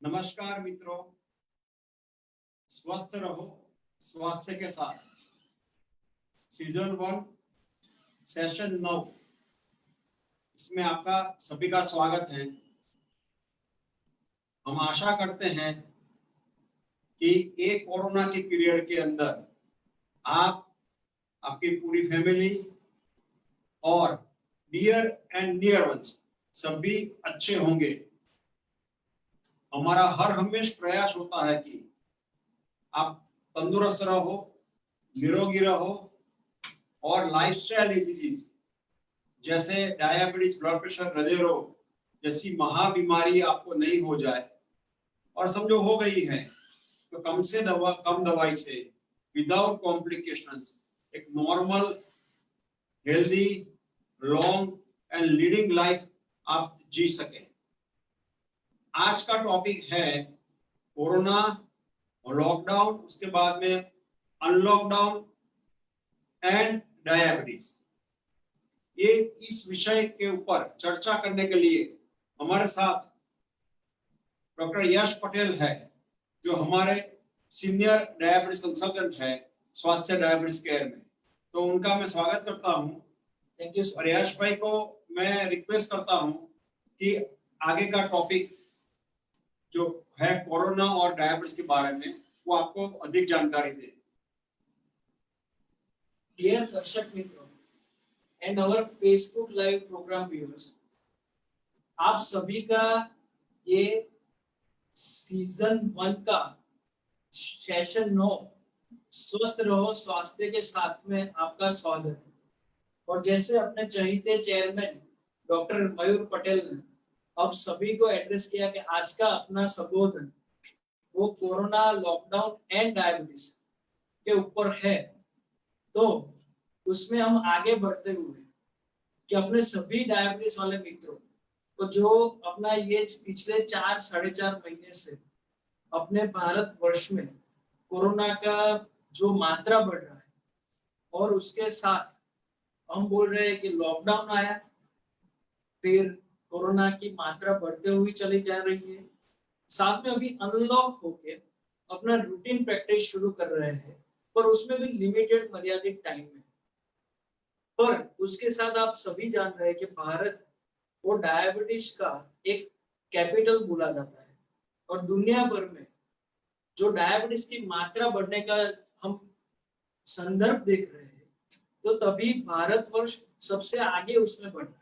नमस्कार मित्रों, स्वस्थ रहो स्वास्थ्य के साथ। सीजन 1 सेशन 9 इसमें आपका सभी का स्वागत है। हम आशा करते हैं कि एक कोरोना के पीरियड के अंदर आप, आपकी पूरी फैमिली और डियर एंड नियर वंस सभी अच्छे होंगे। हमारा हर हमेश प्रयास होता है कि आप तंदुरुस्त रहो, निरोगी रहो और लाइफस्टाइल डिजीज जैसे डायबिटीज, ब्लड प्रेशर, हृदय रोग जैसी महाबीमारी आपको नहीं हो जाए, और समझो हो गई है तो कम दवाई से विदाउट कॉम्प्लिकेशंस एक normal, healthy, long and leading life आप जी सके। आज का टॉपिक है कोरोना और लॉकडाउन, उसके बाद में अनलॉकडाउन एंड डायबिटीज। ये इस विषय के ऊपर चर्चा करने के लिए हमारे साथ डॉक्टर यश पटेल है, जो हमारे सीनियर डायबिटीज कंसल्टेंट है स्वास्थ्य डायबिटीज केयर में। तो उनका मैं स्वागत करता हूं। Thank you. और यश भाई को मैं रिक्वेस्ट करता हूं कि आगे का टॉपिक जो है कोरोना और डायबिटीज के बारे में वो आपको अधिक जानकारी दे। डियर दर्शक मित्रों and our Facebook live programme viewers, आप सभी का ये सीजन 1 का सेशन 9 स्वस्थ रहो स्वास्थ्य के साथ में आपका स्वागत है। और जैसे अपने चहीते चेयरमैन डॉक्टर मयूर पटेल ने अब सभी को एड्रेस किया कि आज का अपना संबोधन वो कोरोना, लॉकडाउन एंड डायबिटीज के ऊपर है, तो उसमें हम आगे बढ़ते हुए कि अपने सभी डायबिटीज वाले मित्रों को जो अपना ये पिछले 4-4.5 महीने से अपने भारत वर्ष में कोरोना का जो मात्रा बढ़ रहा है और उसके साथ हम बोल रहे हैं कि लॉकडाउन आया, फिर कोरोना की मात्रा बढ़ते हुई चली जा रही है, साथ में अभी अनलॉक होके अपना रूटीन प्रैक्टिस शुरू कर रहे हैं, पर उसमें भी लिमिटेड मर्यादित टाइम में। पर उसके साथ आप सभी जान रहे हैं कि भारत वो डायबिटीज का एक कैपिटल बोला जाता है, और दुनिया भर में जो डायबिटीज की मात्रा बढ़ने का हम संदर्भ देख रहे हैं, तो तभी भारतवर्ष सबसे आगे उसमें बढ़ रहा है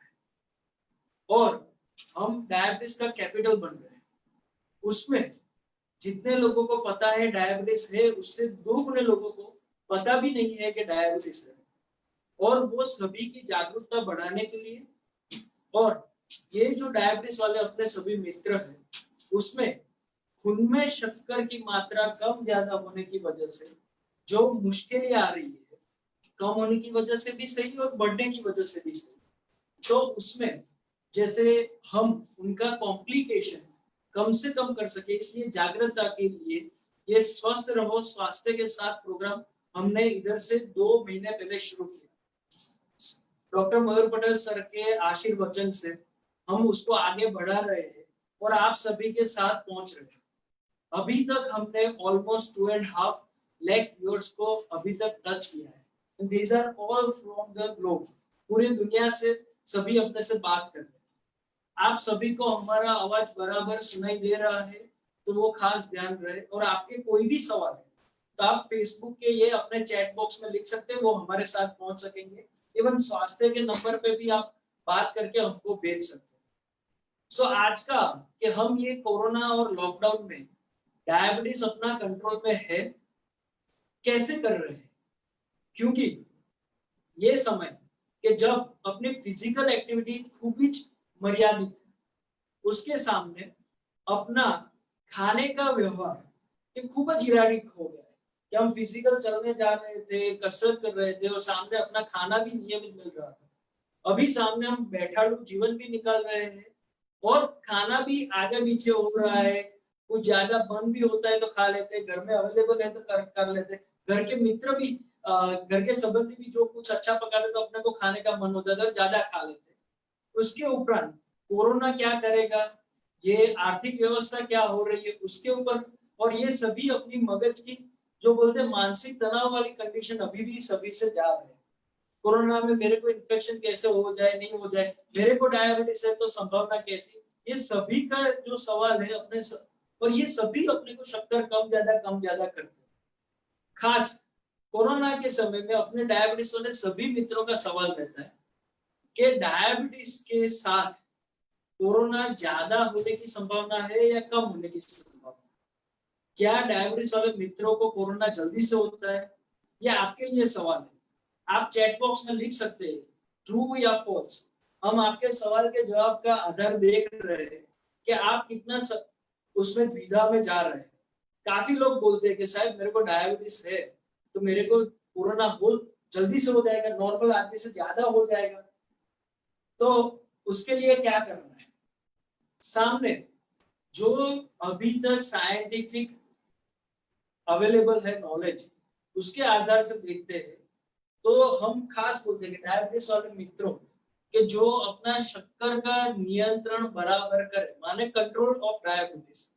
और हम डायबिटीज का कैपिटल बन गए। उसमें जितने लोगों को पता है डायबिटीज है, उससे 2 गुने लोगों को पता भी नहीं है कि डायबिटीज है। और वो सभी की जागरूकता बढ़ाने के लिए, और ये जो डायबिटीज वाले अपने सभी मित्र हैं, उसमें खून में शक्कर की मात्रा कम ज्यादा होने की वजह से जो मुश्किलें आ रही है, कम होने की वजह से भी सही और बढ़ने की वजह से भी सही, तो उसमें जैसे हम उनका कॉम्प्लिकेशन कम से कम कर सके, इसलिए जागरूकता के लिए ये स्वस्थ रहो स्वास्थ्य के साथ प्रोग्राम हमने इधर से 2 महीने पहले शुरू किया। डॉक्टर मयूर पटेल सर के आशीर्वचन से हम उसको आगे बढ़ा रहे हैं और आप सभी के साथ पहुंच रहे हैं। अभी तक हमने ऑलमोस्ट 2.5 लाख व्यूअर्स को अभी तक टच किया है। These are all from the globe, पूरी दुनिया से सभी अपने से बात कर रहे हैं। आप सभी को हमारा आवाज बराबर सुनाई दे रहा है, तो वो खास ध्यान रहे। और आपके कोई भी सवाल है तो आप फेसबुक के ये अपने चैट बॉक्स में लिख सकते हैं, वो हमारे साथ पहुंच सकेंगे। इवन स्वास्थ्य के नंबर पे भी आप बात करके हमको भेज सकते हैं। सो आज का कि हम ये कोरोना और लॉकडाउन में डायबिटीज अपना कंट्रोल में है कैसे कर रहे हैं, क्योंकि ये समय कि जब अपनी फिजिकल एक्टिविटी खूब ही मर्यादित है, उसके सामने अपना खाने का व्यवहार ये खूब हिरारिक हो गया है कि हम फिजिकल चलने जा रहे थे, कसरत कर रहे थे और सामने अपना खाना भी नियमित मिल रहा था। अभी सामने हम बैठाड़ू जीवन भी निकाल रहे हैं और खाना भी आगे पीछे हो रहा है, कुछ ज्यादा बन भी होता है तो खा लेते, घर में अवेलेबल है तो कर लेते, घर के मित्र भी घर के संबंधी भी जो कुछ अच्छा पकाते तो अपने को खाने का मन होता है तो ज्यादा खा लेते। उसके उपरांत कोरोना क्या करेगा, ये आर्थिक व्यवस्था क्या हो रही है उसके ऊपर, और ये सभी अपनी मगज की जो बोलते हैं मानसिक तनाव वाली कंडीशन अभी भी सभी से जा रहे हैं। कोरोना में मेरे को इन्फेक्शन कैसे हो जाए नहीं हो जाए, मेरे को डायबिटीज है तो संभावना कैसी, ये सभी का जो सवाल है और ये सभी अपने को शक्कर कम ज्यादा करते हैं। खास कोरोना के समय में अपने डायबिटीज वाले सभी मित्रों का सवाल रहता है कि डायबिटीज के साथ कोरोना ज्यादा होने की संभावना है या कम होने की संभावना, क्या डायबिटीज वाले मित्रों को कोरोना जल्दी से होता है, ये आपके लिए सवाल है। आप चैट बॉक्स में लिख सकते हैं ट्रू या फॉल्स। हम आपके सवाल के जवाब का आधार देख रहे हैं कि आप कितना उसमें द्विधा में जा रहे हैं। काफी लोग बोलते हैं कि साहब मेरे को डायबिटीज है तो मेरे को कोरोना हो जल्दी से हो जाएगा, नॉर्मल आदमी से ज्यादा हो जाएगा, तो उसके लिए क्या करना है। सामने जो अभी तक साइंटिफिक अवेलेबल है नॉलेज, उसके आधार से देखते हैं तो हम खास बोलते हैं कि डायबिटीज वाले मित्रों के जो अपना शक्कर का नियंत्रण बराबर करे, माने कंट्रोल ऑफ डायबिटीज,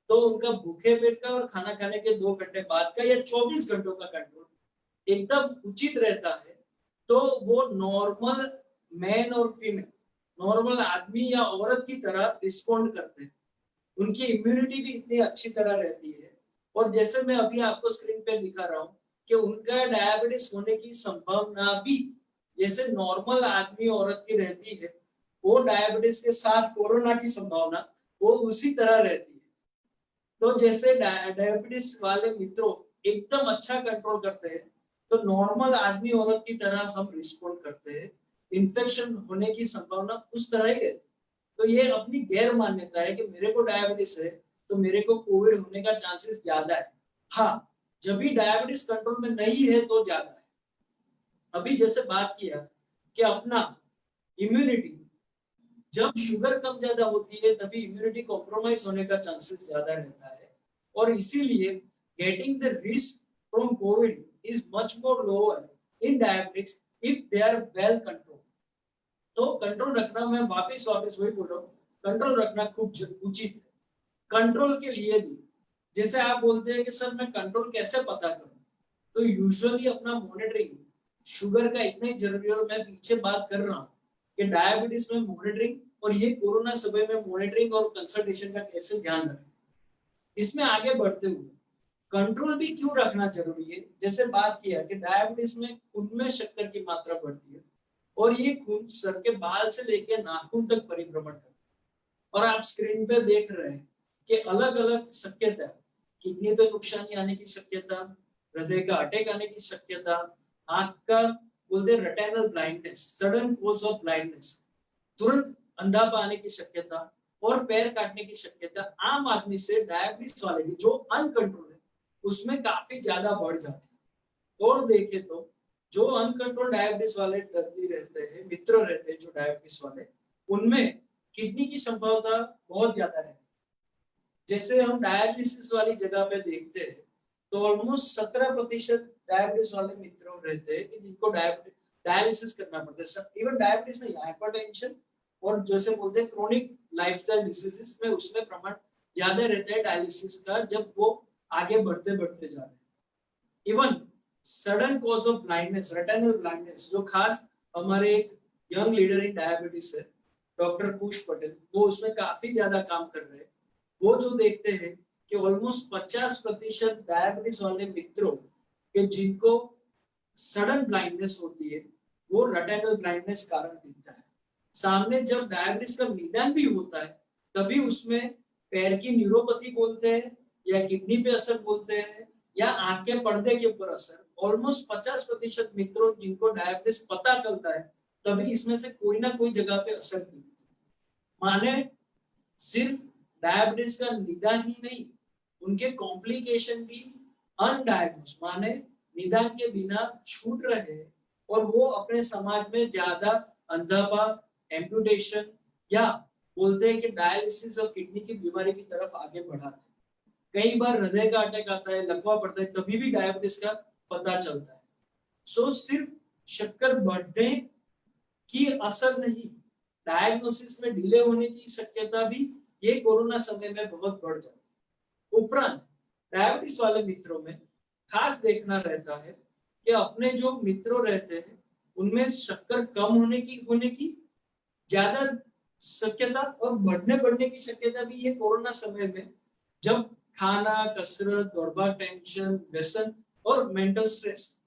तो उनका भूखे पेट का और खाना खाने के 2 घंटे बाद का या 24 घंटों का कंट्रोल एकदम उचित रहता है, तो वो नॉर्मल मैन और फीमेल, नॉर्मल आदमी या औरत की तरह रिस्पॉन्ड करते हैं। उनकी इम्यूनिटी भी इतनी अच्छी तरह रहती है। और जैसे मैं अभी आपको स्क्रीन पे दिखा रहा हूँ कि उनका डायबिटीज होने की संभावना भी जैसे नॉर्मल आदमी औरत की रहती है, वो डायबिटीज के साथ कोरोना की संभावना वो उसी तरह रहती है। तो जैसे डायबिटीज वाले मित्रों एकदम अच्छा कंट्रोल करते हैं, तो नॉर्मल आदमी औरत की तरह हम रिस्पॉन्ड करते हैं, इन्फेक्शन होने की संभावना उस तरह ही रहती है। तो ये अपनी गैर मान्यता है कि मेरे को डायबिटीज है तो मेरे को कोविड होने का चांसेस ज्यादा है। हाँ, जब भी डायबिटीज कंट्रोल में नहीं है तो ज्यादा है। अभी जैसे बात किया कि अपना इम्यूनिटी, जब शुगर कम ज्यादा होती है तभी इम्यूनिटी कॉम्प्रोमाइज होने का चांसेस ज्यादा रहता है, और इसीलिए getting the risk from COVID is much more lower in diabetics if they are well control. तो कंट्रोल रखना, मैं वापस वही बोल रहा हूँ, कंट्रोल रखना खूब उचित है। कंट्रोल के लिए भी जैसे आप बोलते हैं कि सर मैं कंट्रोल कैसे पता करूं, तो यूजुअली अपना मॉनिटरिंग शुगर का इतना ही जरूरी है। और मैं पीछे बात कर रहा हूँ कि डायबिटीज में मॉनिटरिंग और ये कोरोना समय में मॉनिटरिंग और कंसल्टेशन का कैसे ध्यान रखें। इसमें आगे बढ़ते हुए कंट्रोल भी क्यों रखना जरूरी है, जैसे बात किया कि डायबिटीज में खून में शक्कर की मात्रा बढ़ती है और ये खून सर के बाल से लेकर नाखून तक परिभ्रमण करता है। और आप स्क्रीन पे देख रहे हैं कि अलग अलग शक्यता, किडनी पे नुकसानी आने की शक्यता, हृदय का अटैक आने की शक्यता, आंख का बोलते retinal blindness, sudden cause of blindness, तुरंत अंधापा आने की शक्यता और पैर काटने की शक्यता आम आदमी से डायबिटीज वाले की जो अनकंट्रोल है उसमें काफी ज्यादा बढ़ जाती है। और देखे तो जो अनकंट्रोल डायबिटीज वाले दर्दी रहते हैं, मित्र रहते हैं जो डायबिटीज वाले, उनमें किडनी की संभावना बहुत ज्यादा रहती है। जैसे हम डायलिसिस वाली जगह पे देखते हैं तो ऑलमोस्ट 17% डायबिटीज वाले मित्रों रहते हैं कि जिनको डायलिसिस करना पड़ता है। इवन डायबिटीज नहीं, हाइपरटेंशन और जैसे बोलते हैं क्रोनिक लाइफस्टाइल डिसीजेस में उसमें प्रमाण ज्यादा रहता है डायलिसिस का, जब वो आगे बढ़ते बढ़ते जा रहे हैं। Even sudden cause of blindness, retinal blindness, जो खास हमारे एक यंग लीडर इन डायबिटीज है डॉक्टर कुश पटेल, वो उसमें काफी ज्यादा काम कर रहे हैं। वो जो देखते हैं कि ऑलमोस्ट 50% डायबिटीज वाले मित्रों के जिनको सडन ब्लाइंडनेस होती है वो रेटिनल ब्लाइंडनेस कारण दिखता है। सामने जब डायबिटीज का निदान भी होता है तभी उसमें पैर की न्यूरोपैथी बोलते हैं या किडनी पे असर बोलते हैं या आंख के पर्दे के ऊपर असर। ऑलमोस्ट 50% मित्रों जिनको डायबिटीज पता चलता है तभी इसमें से कोई ना कोई जगह पे असर दिखता है। माने सिर्फ डायबिटीज का निदान ही नहीं, उनके कॉम्प्लिकेशन भी अनडायग्नोज, माने निदान के बिना छूट रहे हैं और वो अपने समाज में ज्यादा अंधापा, एम्पुटेशन या बोलते हैं कि डायलिसिस और किडनी की बीमारी की तरफ आगे बढ़ाते हैं। कई बार हृदय का अटैक आता है, लकवा पड़ता है, तभी भी डायबिटीज का पता चलता है। सो सिर्फ शक्कर बढ़ने की असर नहीं, डायग्नोसिस में डिले होने की शक्यता भी ये कोरोना समय में बहुत बढ़ जाती है। उपरांत डायबिटीज वाले मित्रों में खास देखना रहता है कि अपने जो मित्रों रहते हैं उनमें शक्कर कम होने की ज्यादा शक्यता और बढ़ने की शक्यता भी ये कोरोना समय में, जब खाना, कसरत, दौड़भाग, टेंशन, व्यसन और मेंटल स्ट्रेस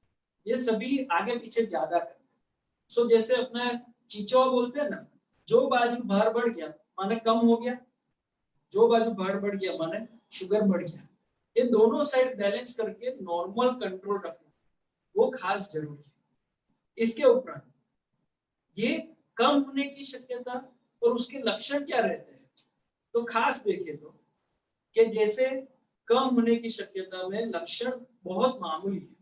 ये सभी आगे पीछे ज्यादा करते हैं। सो जैसे अपना चिचोआ बोलते हैं ना, जो बाजू भार बढ़ गया माने कम हो गया, जो बाजू भार बढ़ गया माने शुगर बढ़ गया। ये दोनों साइड बैलेंस करके नॉर्मल कंट्रोल रखना वो खास जरूरी है। इसके उपरांत ये कम होने की शक्यता और उसके लक्षण क्या रहते हैं, तो खास देखें तो कि जैसे कम होने की शक्यता में लक्षण बहुत मामूली है,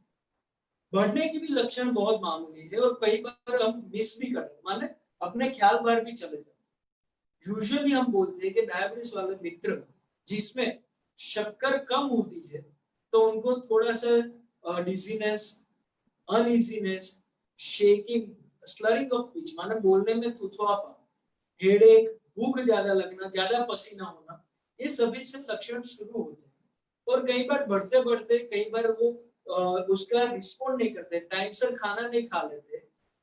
बढ़ने की भी लक्षण बहुत मामूली है और कई बार हम मिस भी करते माने अपने ख्याल बाहर भी चले जाते। यूजुअली हम बोलते हैं कि डायबिटीज वाले मित्र जिसमें शक्कर कम होती है तो उनको थोड़ा सा dizziness, uneasiness, shaking, slurring of speech माने बोलने में थुथुआपन, हेडेक, भूख ज्यादा लगना, ज्यादा पसीना होना, ये सभी से लक्षण शुरू होते हैं। और कई बार बढ़ते बढ़ते कई बार वो उसका रिस्पॉन्ड नहीं करते, टाइम से खाना नहीं खा लेते,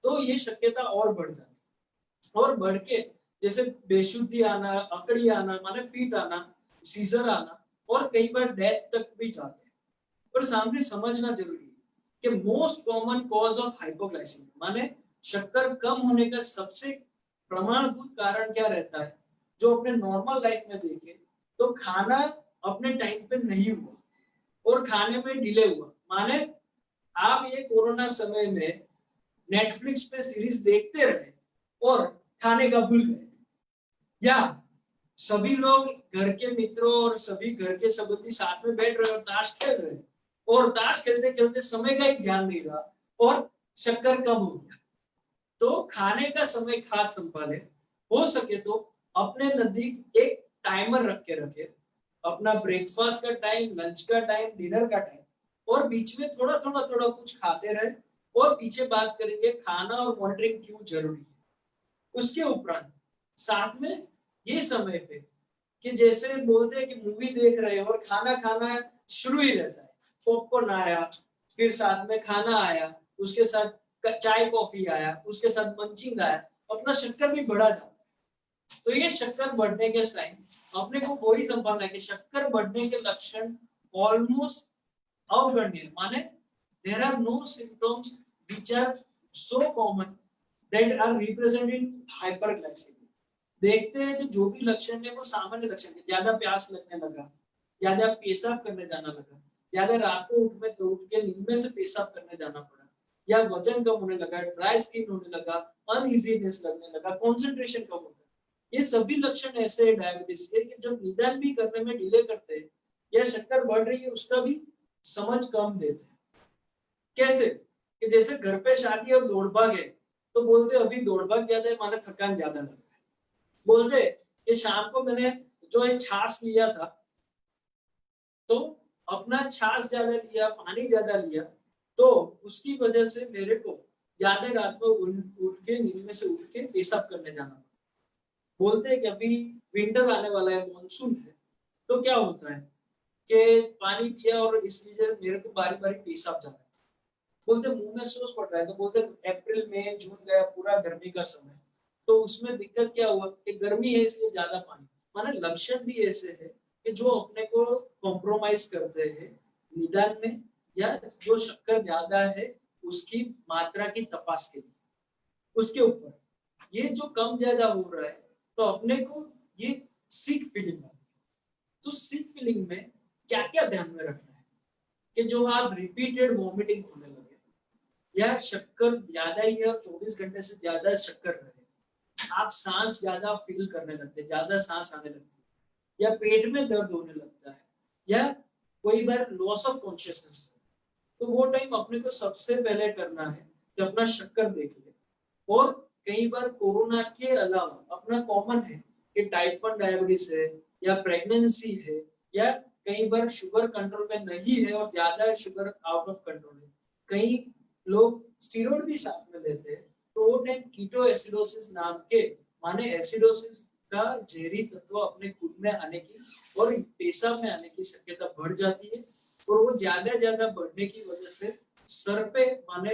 तो ये शक्यता और बढ़ जाती और बढ़ के जैसे बेशुद्धि आना, अकड़ी आना माने फीट आना, सीजर आना और कई बार डेथ तक भी जाते हैं। पर सामने समझना जरूरी है कि most common cause of hypoglycaemia माने शक्कर कम होने का सबसे प्रमाणभूत कारण क्या रहता है, जो अपने नॉर्मल लाइफ में देखे तो खाना अपने टाइम पे नहीं हुआ और खाने में डिले हुआ। माने आप ये कोरोना समय में नेटफ्लिक्स पे सीरीज देखते रहे और खाने का भूल गए, या सभी लोग घर के मित्रों और सभी घर के संबंधी साथ में बैठ रहे और ताश खेल रहे और ताश खेलते खेलते समय का ही ध्यान नहीं रहा और शक्कर कम हो गया। तो खाने का समय खास संभाले, हो सके तो अपने नजदीक एक टाइमर रख के रखे, अपना ब्रेकफास्ट का टाइम, लंच का टाइम, डिनर का टाइम, और बीच में थोड़ा थोड़ा थोड़ा कुछ खाते रहे और पीछे बात करेंगे खाना और मॉनिटरिंग क्यों जरूरी है। उसके उपरांत साथ में ये समय पे कि जैसे बोलते हैं कि मूवी देख रहे हो और खाना खाना शुरू ही रहता है, पॉपकॉर्न आया, फिर साथ में खाना आया, उसके साथ चाय कॉफी आया, उसके साथ मंचिंग आया, अपना शक्कर भी बढ़ा जाता है। तो ये शक्कर बढ़ने के साइन अपने को वही संभालना है कि शक्कर बढ़ने के लक्षण ऑलमोस्ट अवगण्य है, माने there are no symptoms which are so common that are represented in hyperglycaemia. देखते हैं कि जो भी लक्षण है वो सामान्य लक्षण है, ज्यादा प्यास लगने लगा, ज्यादा पेशाब करने जाना लगा, ज्यादा रात को उठ के नींद में से पेशाब करने जाना पड़ा, या वजन कम होने लगा, ड्राई स्किन होने लगा, अनइजीनेस लगने लगा, कंसंट्रेशन कम होता है, ये सभी लक्षण ऐसे हैं डायबिटीज के कि जब निदान भी करने में डिले करते हैं या शक्कर बढ़ रही है उसका भी समझ कम देते हैं। कैसे कि जैसे घर पे शादी और दौड़ भाग है तो बोलते अभी दौड़ भाग ज्यादा है माने थकान ज्यादा लगता है, बोलते कि शाम को मैंने जो एक छाछ लिया था तो अपना छाछ ज्यादा लिया, पानी ज्यादा लिया, तो उसकी वजह से मेरे को ज्यादा रात को उठ के नींद में से उठ के पेशाब करने जाना। बोलते हैं कि अभी विंटर आने वाला है, मॉनसून है, तो क्या होता है कि पानी पिया और इसलिए मेरे को बारी बारी पेशाब जाना है, बोलते मुंह में सोज पड़ रहा है, तो बोलते अप्रैल मई जून गया पूरा गर्मी का समय, तो उसमें दिक्कत क्या हुआ कि गर्मी है इसलिए ज्यादा पानी, माने लक्षण भी ऐसे है कि जो अपने को कॉम्प्रोमाइज करते हैं निदान में या जो शक्कर ज्यादा है उसकी मात्रा की तपास के लिए। उसके ऊपर ये जो कम ज्यादा हो रहा है तो अपने को ये सिक फीलिंग है, तो सिक फीलिंग में क्या क्या ध्यान में रखना है कि जो आप रिपीटेड वॉमिटिंग होने लगे या शक्कर ज्यादा ही है और 24 घंटे से ज्यादा शक्कर रहे, आप सांस ज्यादा फील करने लगते, ज्यादा सांस आने लगती है, या पेट में दर्द होने लगता है, या कोई बार लॉस ऑफ कॉन्शियसनेस, तो वो टाइम अपने को सबसे पहले करना है कि अपना शक्कर देख ले। और कई बार कोरोना के अलावा अपना कॉमन है कि टाइप 1 डायबिटीज है या प्रेगनेंसी है या कई बार शुगर कंट्रोल में नहीं है और ज्यादा शुगर आउट ऑफ कंट्रोल है, कई लोग स्टीरॉइड भी साथ में लेते हैं, तो वो टाइम कीटो एसिडोसिस नाम के माने एसिडोसिस का जहरी तत्व अपने खून में आने की और पेशाब में आने की शक्यता बढ़ जाती है, और वो ज्यादा बढ़ने की वजह से सर पे माने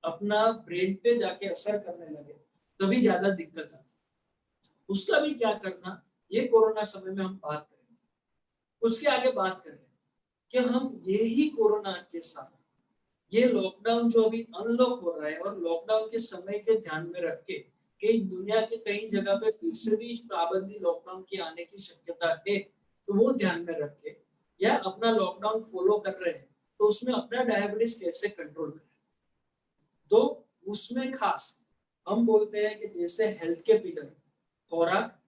अपना ब्रेन पे जाके असर करने लगे, तभी ज्यादा दिक्कत आती है। उसका भी क्या करना, ये कोरोना समय में हम बात करेंगे। उसके आगे बात करें कि हम ये ही कोरोना के साथ ये लॉकडाउन जो अभी अनलॉक हो रहा है, और लॉकडाउन के समय के ध्यान में रख के कि दुनिया के कई जगह पे फिर से भी पाबंदी लॉकडाउन की आने की शक्यता है, तो वो ध्यान में रख के या अपना लॉकडाउन फॉलो कर रहे हैं, तो उसमें अपना डायबिटीज कैसे कंट्रोल करें। तो उसमें खास हम बोलते हैं कि जैसे हेल्थ के पिलर, खुराक,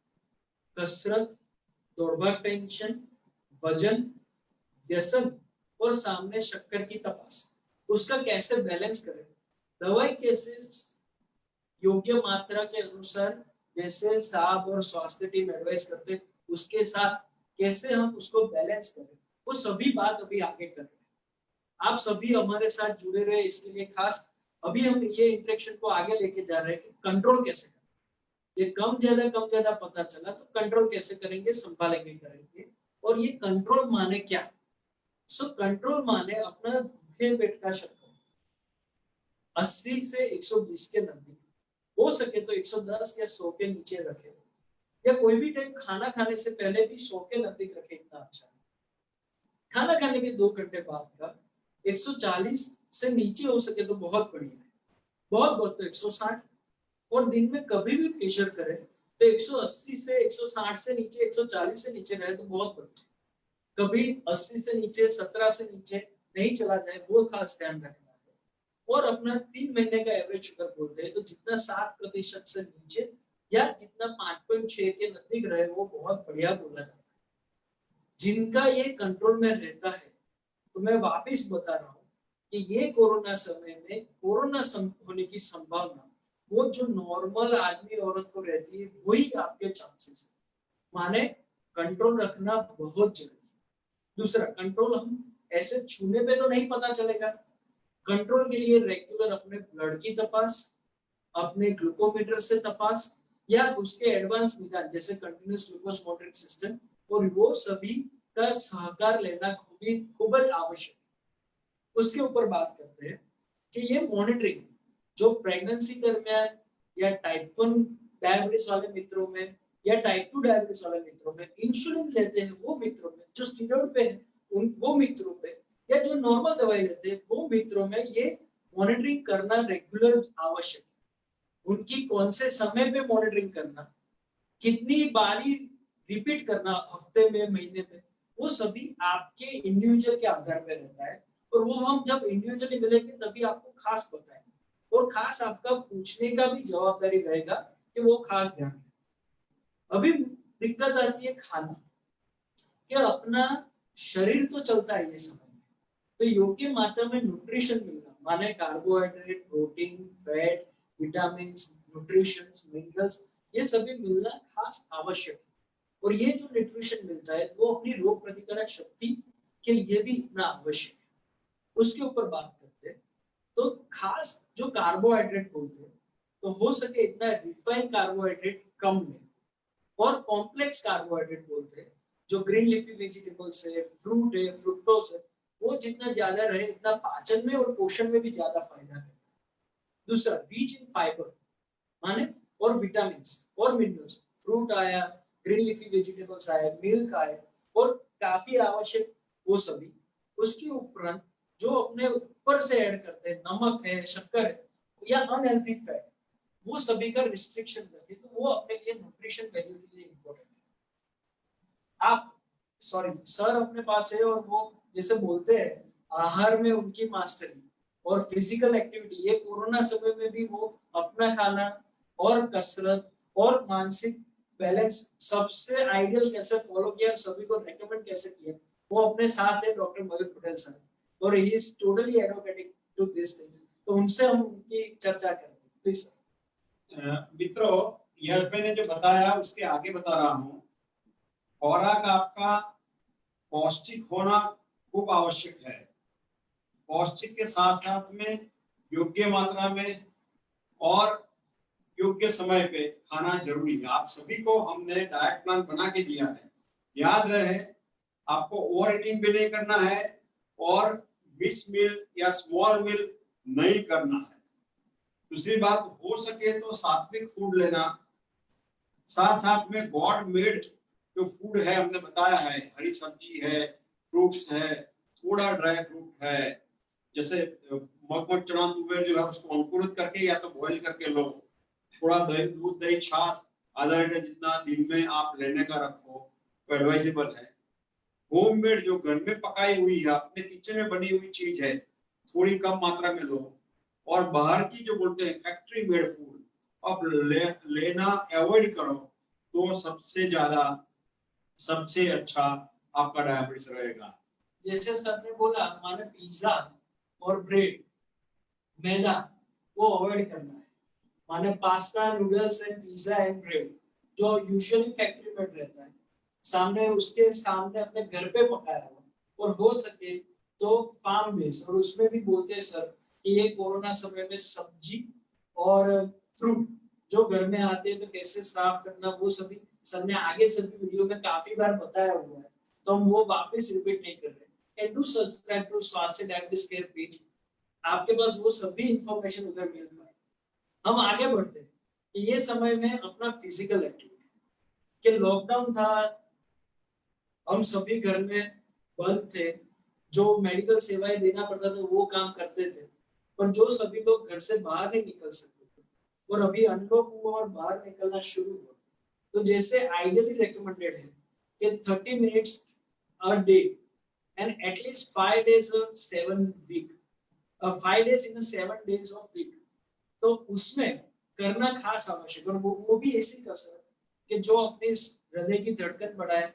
कसरत, दौड़भाग, टेंशन, वजन, व्यसन और सामने शक्कर की तपास, उसका कैसे बैलेंस करें, दवाई कैसे योग्य मात्रा के अनुसार जैसे साहब और स्वास्थ्य टीम एडवाइस करते उसके साथ कैसे हम उसको बैलेंस करें, वो सभी बात अभी आगे कर रहे हैं। आप सभी हमारे साथ जुड़े रहे, इसके लिए खास अभी हम ये इंटरेक्शन को आगे लेके जा रहे हैं कि कंट्रोल कैसे करें। ये कम ज्यादा पता चला, तो कंट्रोल कैसे करेंगे, संभालेंगे, करेंगे। और ये कंट्रोल माने क्या, सो कंट्रोल माने अपना भूखे पेट का शक्कर 80 से 120 के नजदीक, हो सके तो 110 या 100 के नीचे रखे, या कोई भी टाइम खाना खाने से पहले भी 100 के नजदीक रखे, इतना अच्छा है। खाना खाने के 2 घंटे बाद का 140 से नीचे हो सके तो बहुत बढ़िया है, बहुत तो 160, और दिन में कभी भी प्रेशर करे तो 180 से 160 से नीचे, 140 से नीचे रहे तो बहुत बढ़िया। कभी 80 से नीचे, 17 से नीचे नहीं चला जाए, वो खास ध्यान रखना है। और अपना 3 महीने का एवरेज शुगर बोलते हैं, तो जितना 7% से नीचे या जितना 5.6 के नजदीक रहे, वो बहुत बढ़िया बोला जाता है। जिनका ये कंट्रोल में रहता है, तो मैं वापिस बता रहा हूँ कि ये कोरोना समय में कोरोना होने की संभावना वो जो नॉर्मल आदमी औरत को रहती है, वही आपके चांसेस है। माने कंट्रोल रखना बहुत जरूरी। दूसरा, कंट्रोल हम ऐसे छूने पे तो नहीं पता चलेगा। कंट्रोल के लिए रेगुलर अपने ब्लड की तपास, अपने ग्लूकोमीटर से तपास, या उसके एडवांस निदान जैसे कंटिन्यूअस ग्लूकोज मॉनिटरिंग सिस्टम, और वो सभी का सहकार लेना खूब आवश्यक है। उसके ऊपर बात करते हैं कि ये मॉनिटरिंग जो प्रेगनेंसी दरमियान या टाइप 1 डायबिटीज वाले मित्रों में या टाइप 2 डायबिटीज वाले मित्रों में, इंसुलिन लेते हैं वो मित्रों में, जो स्टीरॉइड पे है वो मित्रों पे, या जो नॉर्मल दवाई लेते हैं वो मित्रों में, ये मॉनिटरिंग करना रेगुलर आवश्यक है। उनकी कौन से समय पे मॉनिटरिंग करना, कितनी बारी रिपीट करना हफ्ते में, महीने में, वो सभी आपके इंडिविजुअल के आधार पर रहता है। और वो हम जब इंडिविजुअली मिलेंगे तभी आपको खास पता है, और खास आपका पूछने का भी जवाबदारी रहेगा कि वो खास ध्यान है। अभी दिक्कत आती है खाना, कि अपना शरीर तो चलता है ये समय में, तो योग्य मात्रा में न्यूट्रिशन मिलना, माने carbohydrate, protein, fat, vitamin, nutrition, minerals, ये सभी मिलना खास आवश्यक है। और ये जो न्यूट्रिशन मिलता है वो अपनी रोग प्रतिकारक शक्ति के लिए भी इतना आवश्यक है। उसके ऊपर बात करते हैं, तो खास जो कार्बोहाइड्रेट बोलते हैं, तो हो सके इतना रिफाइंड कार्बोहाइड्रेट कम लें, और कॉम्प्लेक्स कार्बोहाइड्रेट बोलते हैं, जो ग्रीन लीफी वेजिटेबल्स है, फ्रूट है, फ्रुक्टोज है, वो जितना ज्यादा रहे इतना पाचन में और पोषण में भी ज्यादा फायदा है। दूसरा, रिच इन फाइबर माने और विटामिन और मिनरल्स, फ्रूट आया, ग्रीन लीफी वेजिटेबल्स आया, मिल्क आया, और काफी आवश्यक वो सभी। उसके उपरांत जो अपने ऊपर से ऐड करते हैं, नमक है, शक्कर है, या अनहेल्दी फैट, वो सभी का रिस्ट्रिक्शन रखे, तो वो अपने लिए न्यूट्रिशन वैल्यू के लिए इंपॉर्टेंट है। आप सर अपने पास है, और वो जैसे बोलते हैं आहार में उनकी मास्टरी और फिजिकल एक्टिविटी, ये कोरोना समय में भी वो अपना खाना और कसरत और मानसिक बैलेंस सबसे आइडियल कैसे फॉलो किया, सभी को रेकमेंड कैसे किया, वो अपने साथ है डॉक्टर मयूर पटेल सर, और he is totally advocating to this things. तो उनसे हम उनकी चर्चा करेंगे, प्लीज। मित्रों, यश भाई ने जो बताया उसके आगे बता रहा हूँ। खुराक आपका पौष्टिक होना खूब आवश्यक है। पौष्टिक के साथ साथ में योग्य मात्रा में और योग्य समय पे खाना जरूरी है। आप सभी को हमने डाइट प्लान बना के दिया है। याद रहे, आपको ओवर ईटिंग भी नहीं करना है और मिस मील या स्मॉल मील नहीं करना है। दूसरी बात, हो सके तो सात्विक फूड लेना, साथ साथ में गॉड मेड जो फूड है हमने बताया है, हरी सब्जी है, फ्रूट्स है, थोड़ा ड्राई फ्रूट है, जैसे मखमल चना तुवेर जो है उसको अंकुरित करके या तो बॉईल करके लो, थोड़ा दही, दूध, दही, छाछ आधा लीटर जितना दिन में आप लेने का रखो, वो एडवाइजेबल है। होममेड जो घर में पकाई हुई है, अपने किचन में बनी हुई चीज है, थोड़ी कम मात्रा में लो। और बाहर की जो बोलते हैं फैक्ट्री मेड फूड अब लेना अवॉइड करो, तो सबसे अच्छा आपका डायबिटीज रहेगा। जैसे सर ने बोला, माने पिज्जा और ब्रेड, मैदा वो अवॉइड करना है। माने pasta, noodles and pizza and bread जो यूजुअली फैक्ट्री में रहता है, सामने उसके सामने अपने घर पे पकाया हुआ, और हो सके तो फार्म बेस्ड। और उसमें भी बोलते हैं सर कि ये कोरोना समय में सब्जी और फ्रूट जो घर में आते हैं तो कैसे साफ करना, वो सभी सर ने आगे सभी वीडियो में काफी बार बताया हुआ है, तो हम वो वापस रिपीट नहीं कर रहे। एंड डू सब्सक्राइब टू स्वास्थ्य डायबिटीज केयर पेज, आपके पास वो सभी इंफॉर्मेशन उधर मिल पाए। हम आगे बढ़ते हैं कि ये समय में अपना फिजिकल एक्टिविटी, कि लॉकडाउन था, हम सभी घर में बंद थे, जो मेडिकल सेवाएं देना पड़ता था वो काम करते थे, पर जो सभी लोग घर से बाहर नहीं निकल सकते थे और अभी अनलॉक हुआ और बाहर निकलना शुरू हुआ, तो जैसे आइडियली रिकमेंडेड है कि 30 minutes a day and at least 5 days or 7 week, 5 days in 7 days of week, तो उसमें करना खास आवश्यक। और वो भी ऐसी कसरत कि जो अपने हृदय की धड़कन बढ़ाए,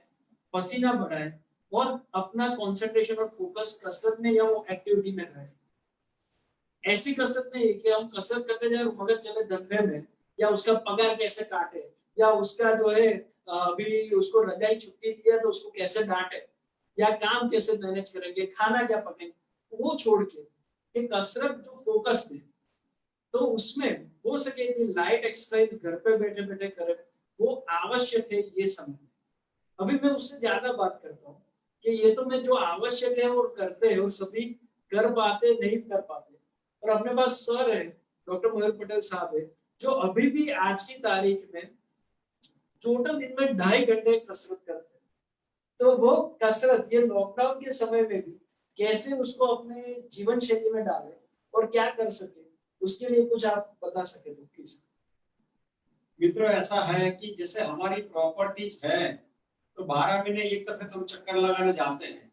पसीना बढ़ाए और अपना कंसंट्रेशन और फोकस कसरत में या वो एक्टिविटी में रहे। ऐसी कसरत नहीं है कि हम कसरत करते जाए और मगज चले धंधे में, या उसका पगार कैसे काटे, या उसका जो है अभी उसको रजाई छुट्टी दिया तो उसको कैसे डांटे, या काम कैसे मैनेज करेंगे, खाना क्या पकाएंगे, वो छोड़ के कि कसरत जो फोकस दे, तो उसमें हो सके लाइट एक्सरसाइज घर पे बैठे बैठे करें, वो आवश्यक है ये समय। अभी मैं उससे ज्यादा बात करता हूँ कि ये तो मैं जो आवश्यक है वो करते हैं और सभी कर पाते नहीं कर पाते। और अपने पास सर है, डॉक्टर मयूर पटेल साहब है, जो अभी भी आज की तारीख में टोटल दिन में 2.5 घंटे कसरत करते हैं। तो वो कसरत ये लॉकडाउन के समय में भी कैसे उसको अपने जीवन शैली में डाले और क्या कर सके, उसके लिए कुछ आप बता सके तो प्लीज। मित्रों, ऐसा है कि जैसे हमारी प्रॉपर्टीज है, तो 12 महीने एक दफे तो चक्कर लगाने जाते हैं,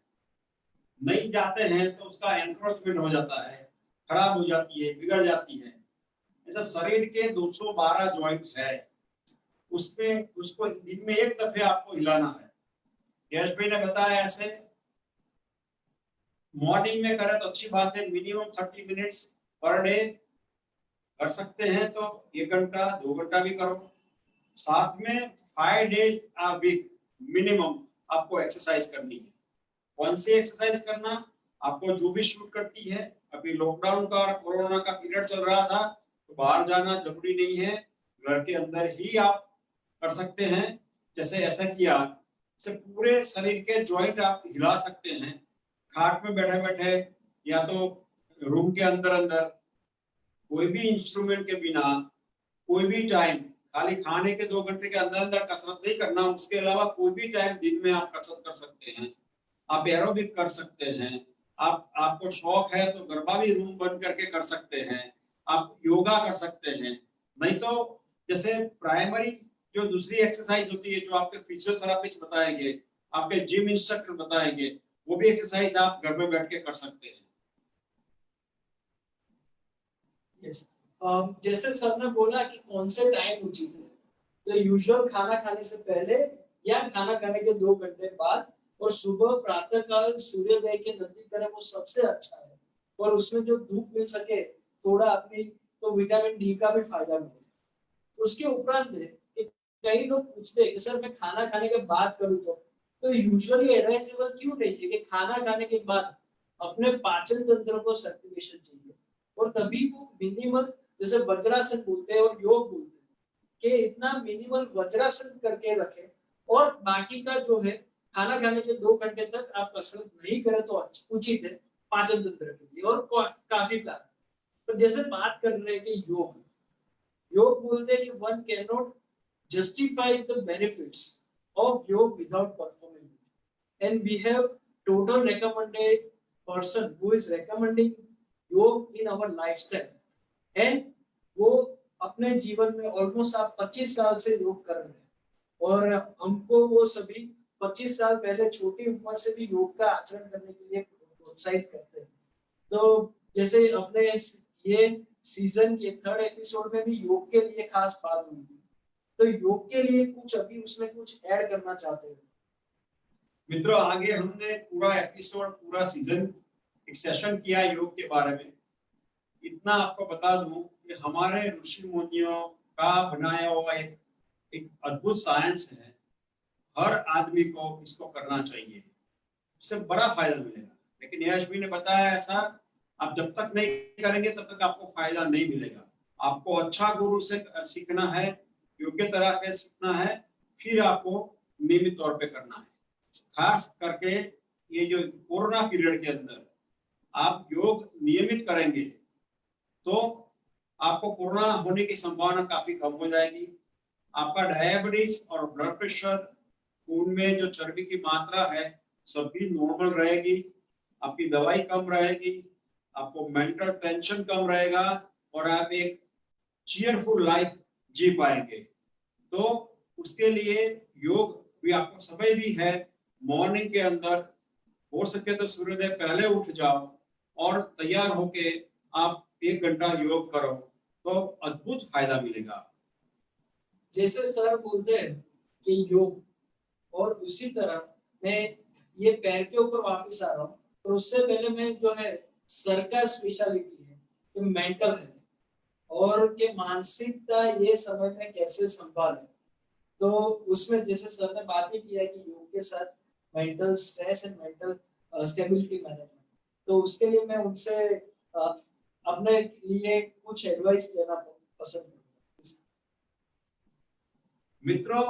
नहीं जाते हैं तो उसका एनक्रोचमेंट हो जाता है, खराब हो जाती है, बिगड़ जाती है। ऐसा शरीर के 212 जॉइंट है, उसमें उसको दिन में एक दफे आपको हिलाना है। यश भाई ने बताया ऐसे मॉर्निंग में करें तो अच्छी बात है, मिनिमम 30 मिनट्स पर डे कर सकते हैं तो 1 घंटा 2 घंटा भी करो। साथ में 5 days a week मिनिमम आपको एक्सरसाइज करनी है। कौन सी एक्सरसाइज करना, आपको जो भी शूट करती है। अभी लॉकडाउन का और कोरोना का पीरियड चल रहा था, तो बाहर जाना जरूरी नहीं है, घर के अंदर ही आप कर सकते हैं। जैसे ऐसा किया, से पूरे शरीर के जॉइंट आप हिला सकते हैं, खाट में बैठे बैठे या तो रूम के अंदर अंदर, कोई भी इंस्ट्रूमेंट के बिना, कोई भी टाइम, खाली खाने के 2 घंटे के अंदर अंदर कसरत नहीं करना, उसके अलावा कोई भी टाइम दिन में आप कसरत कर सकते हैं। आप एरोबिक कर सकते हैं, आपको शौक है तो गरबा भी रूम बंद करके कर सकते हैं, आप योगा कर सकते हैं। नहीं तो जैसे प्राइमरी जो दूसरी एक्सरसाइज होती है, जो आपके फिजियोथेरापिस्ट बताएंगे, आपके जिम इंस्ट्रक्टर बताएंगे, वो भी एक्सरसाइज आप घर में बैठ के कर सकते हैं। yes. जैसे सर ने बोला कि कौन से टाइम उचित है, तो यूजुअल खाना खाने से पहले या खाना खाने के 2 घंटे बाद, और सुबह प्रातः काल सूर्योदय के नजदीक करें वो सबसे अच्छा है। और उसमें जो धूप मिल सके थोड़ा अपनी, तो विटामिन डी का भी फायदा मिले। उसके उपरांत है कि कई लोग पूछते हैं कि सर मैं खाना खाने के बाद करूँ तो यूजुअली एडवाइजेबल क्यों नहीं है कि खाना खाने के बाद अपने पाचन तंत्र को सर्कुलेशन चाहिए, और तभी वो मिनिमल, जैसे वज्रासन बोलते हैं और योग बोलते हैं, कि इतना मिनिमल वज्रासन करके रखें और बाकी का जो है खाना खाने के 2 घंटे तक आप कसरत नहीं करें तो उचित है पाचन तंत्र के लिए और काफी कारण। तो जैसे बात कर रहे हैं कि योग बोलते हैं कि one can not justify the benefits of yoga without performing it. And we have total recommended person who is recommending yoga in our lifestyle. And वो अपने जीवन में ऑलमोस्ट आप 25 साल से योग कर रहे हैं और हमको वो सभी 25 साल पहले छोटी उम्र से भी योग का आचरण करने के लिए प्रोत्साहित करते हैं। तो जैसे अपने ये सीजन के 3rd एपिसोड में भी योग के लिए खास बात हुई थी, तो योग के लिए कुछ अभी उसमें कुछ ऐड करना चाहते हैं? मित्रों, आगे हमने पूरा एपिसोड पूरा सीजन एक सेशन किया योग के बारे में। इतना आपको बता दूं कि हमारे ऋषि मुनियों का बनाया हुआ एक अद्भुत साइंस है। हर आदमी को इसको करना चाहिए, इससे बड़ा फायदा मिलेगा। लेकिन यशवी ने बताया ऐसा आप जब तक नहीं करेंगे तब तक आपको फायदा नहीं मिलेगा। आपको अच्छा गुरु से सीखना है, योग्य तरह से सीखना है, फिर आपको नियमित तौर पे करना है। खास करके ये जो कोरोना पीरियड के अंदर आप योग नियमित करेंगे तो आपको कोरोना होने की संभावना काफी कम हो जाएगी। आपका डायबिटीज और ब्लड प्रेशर, खून में जो चर्बी की मात्रा है सब भी नॉर्मल रहेगी। आपकी दवाई कम रहेगी, आपको मेंटल टेंशन कम रहेगा और आप एक चीयरफुल लाइफ जी पाएंगे। तो उसके लिए योग भी आपको समय भी है। मॉर्निंग के अंदर हो सके तो सूर्योदय पहले उठ जाओ और तैयार होके आप 1 घंटा योग करो तो अद्भुत फायदा मिलेगा। जैसे सर बोलते हैं कि योग, और उसी तरह मैं ये पैर के ऊपर वापस आ रहा हूँ, तो उससे पहले मैं जो है सर का स्पेशलिटी है कि मेंटल हेल्थ और के मानसिकता ये समय में कैसे संभाले। तो उसमें जैसे सर ने बात ही किया कि योग के साथ mental stress and mental stability management, तो उसके लिए मैं उनसे अपने लिए कुछ एडवाइस लेना पसंद करूंगा। मित्रों,